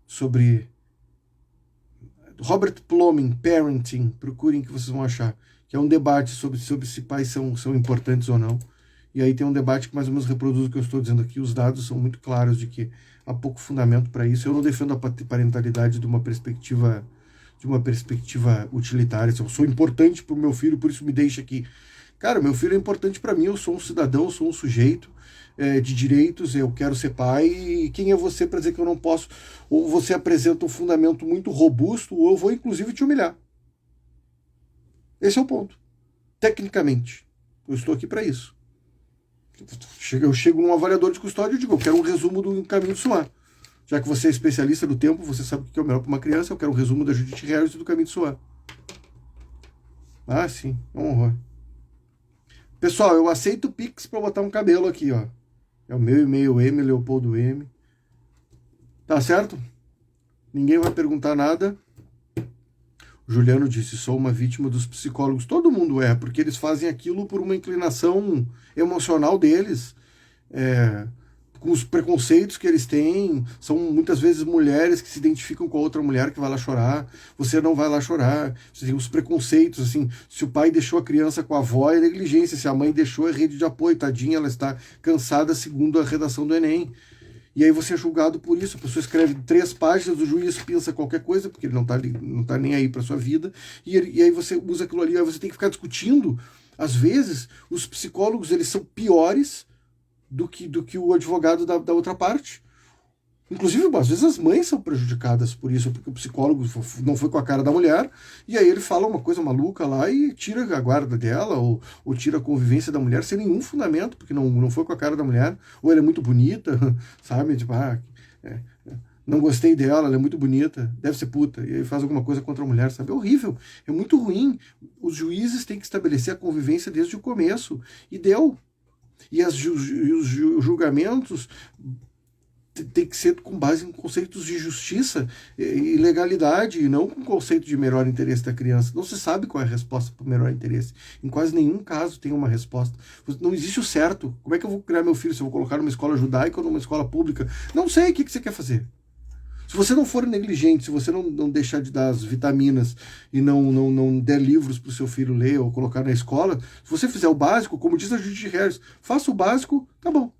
sobre Robert Plumbing, Parenting, procurem que vocês vão achar, que é um debate sobre se pais são importantes ou não. E aí tem um debate que mais ou menos reproduz o que eu estou dizendo aqui. Os dados são muito claros de que há pouco fundamento para isso. Eu não defendo a parentalidade de uma perspectiva utilitária. Eu sou importante para o meu filho, por isso me deixa aqui. Cara, meu filho é importante para mim, eu sou um cidadão, eu sou um sujeito de direitos, eu quero ser pai, e quem é você para dizer que eu não posso? Ou você apresenta um fundamento muito robusto, ou eu vou inclusive te humilhar. Esse é o ponto. Tecnicamente, eu estou aqui para isso. Eu chego num avaliador de custódia e digo, eu quero um resumo do Caminho de Suá. Já que você é especialista do tempo, você sabe o que é o melhor para uma criança, eu quero um resumo da Judith Harris e do Caminho de Suá. Ah, sim, é um horror. Pessoal, eu aceito o Pix para botar um cabelo aqui, ó. É o meu e-mail, M, Leopoldo M. Tá certo? Ninguém vai perguntar nada. O Juliano disse, sou uma vítima dos psicólogos. Todo mundo é, porque eles fazem aquilo por uma inclinação emocional deles. Com os preconceitos que eles têm. São muitas vezes mulheres que se identificam com a outra mulher que vai lá chorar. Você não vai lá chorar. Você tem os preconceitos, assim. Se o pai deixou a criança com a avó, é negligência. Se a mãe deixou, é rede de apoio. Tadinha, ela está cansada, segundo a redação do Enem. E aí você é julgado por isso. A pessoa escreve 3 páginas, o juiz pensa qualquer coisa, porque ele não tá nem aí para sua vida. E aí você usa aquilo ali, aí você tem que ficar discutindo. Às vezes, os psicólogos, eles são piores do que o advogado da outra parte. Inclusive, às vezes as mães são prejudicadas por isso, porque o psicólogo não foi com a cara da mulher, e aí ele fala uma coisa maluca lá e tira a guarda dela, ou tira a convivência da mulher sem nenhum fundamento, porque não foi com a cara da mulher, ou ela é muito bonita, sabe? Tipo, é, não gostei dela, ela é muito bonita, deve ser puta, e aí faz alguma coisa contra a mulher, sabe? É horrível, é muito ruim. Os juízes têm que estabelecer a convivência desde o começo, e deu. E os julgamentos tem que ser com base em conceitos de justiça e legalidade, e não com conceito de melhor interesse da criança. Não se sabe qual é a resposta para o melhor interesse. Em quase nenhum caso tem uma resposta. Não existe o certo. Como é que eu vou criar meu filho se eu vou colocar numa escola judaica ou numa escola pública? Não sei o que você quer fazer. Se você não for negligente, se você não deixar de dar as vitaminas e não der livros para o seu filho ler ou colocar na escola, se você fizer o básico, como diz a Judith Harris, faça o básico, tá bom.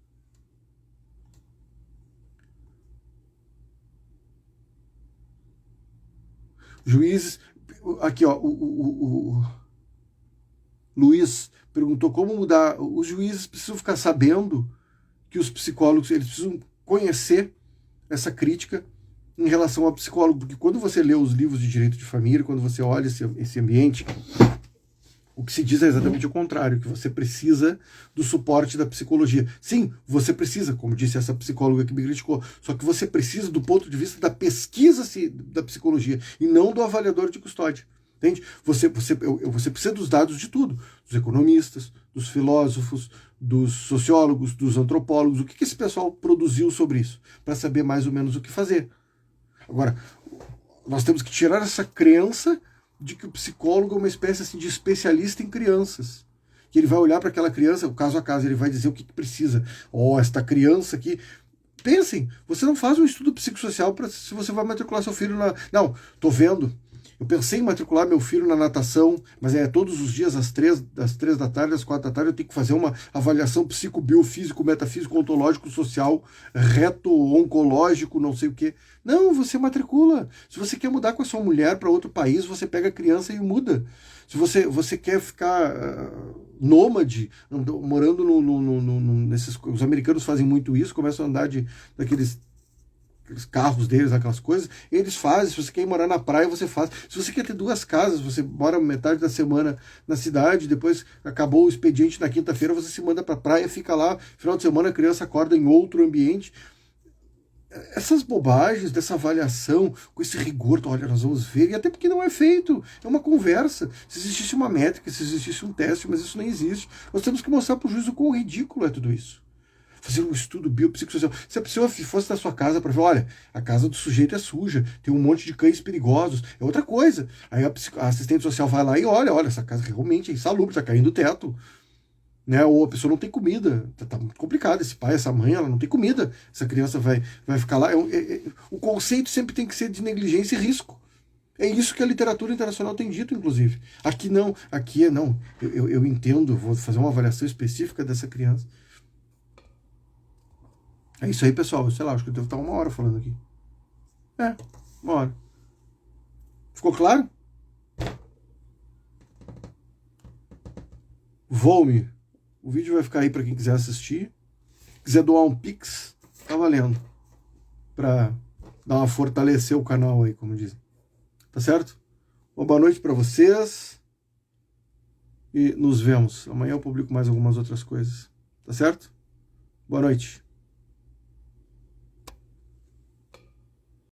Juízes. Aqui, ó, o Luiz perguntou como mudar. Os juízes precisam ficar sabendo que os psicólogos eles precisam conhecer essa crítica em relação ao psicólogo, porque quando você lê os livros de direito de família, quando você olha esse ambiente, o que se diz é exatamente o contrário, que você precisa do suporte da psicologia. Sim, você precisa, como disse essa psicóloga que me criticou, só que você precisa do ponto de vista da pesquisa da psicologia e não do avaliador de custódia. Entende? Você precisa dos dados de tudo, dos economistas, dos filósofos, dos sociólogos, dos antropólogos, o que esse pessoal produziu sobre isso, para saber mais ou menos o que fazer. Agora, nós temos que tirar essa crença de que o psicólogo é uma espécie assim, de especialista em crianças. Que ele vai olhar para aquela criança, caso a caso, ele vai dizer o que precisa. Esta criança aqui. Pensem, você não faz um estudo psicossocial para se você vai matricular seu filho na. Não, tô vendo. Eu pensei em matricular meu filho na natação, mas todos os dias, às 3 da tarde, às 4 da tarde, eu tenho que fazer uma avaliação psicobiofísico, metafísico, ontológico, social, reto-oncológico, não sei o quê. Não, você matricula. Se você quer mudar com a sua mulher para outro país, você pega a criança e muda. Se você quer ficar nômade, morando nesses... Os americanos fazem muito isso, começam a andar daqueles carros deles, aquelas coisas, eles fazem. Se você quer ir morar na praia, você faz. Se você quer ter 2 casas, você mora metade da semana na cidade, depois acabou o expediente na quinta-feira, você se manda pra praia, fica lá, final de semana a criança acorda em outro ambiente. Essas bobagens dessa avaliação, com esse rigor, olha, nós vamos ver, e até porque não é feito, é uma conversa. Se existisse uma métrica, se existisse um teste, mas isso não existe. Nós temos que mostrar para o juiz o quão ridículo é tudo isso. Fazer um estudo biopsicossocial. Se a pessoa fosse na sua casa para ver, olha, a casa do sujeito é suja, tem um monte de cães perigosos, é outra coisa. Aí a assistente social vai lá e olha, essa casa realmente é insalubre, está caindo o teto. Né? Ou a pessoa não tem comida, tá muito complicado, esse pai, essa mãe, ela não tem comida, essa criança vai ficar lá. O conceito sempre tem que ser de negligência e risco. É isso que a literatura internacional tem dito, inclusive. Aqui não, não. Eu entendo, vou fazer uma avaliação específica dessa criança. É isso aí, pessoal. Sei lá, acho que eu devo estar 1 hora falando aqui. 1 hora. Ficou claro? Vou-me. O vídeo vai ficar aí para quem quiser assistir. Quiser doar um pix, tá valendo. Para dar uma fortalecer o canal aí, como dizem. Tá certo? Uma boa noite para vocês. E nos vemos. Amanhã eu publico mais algumas outras coisas. Tá certo? Boa noite.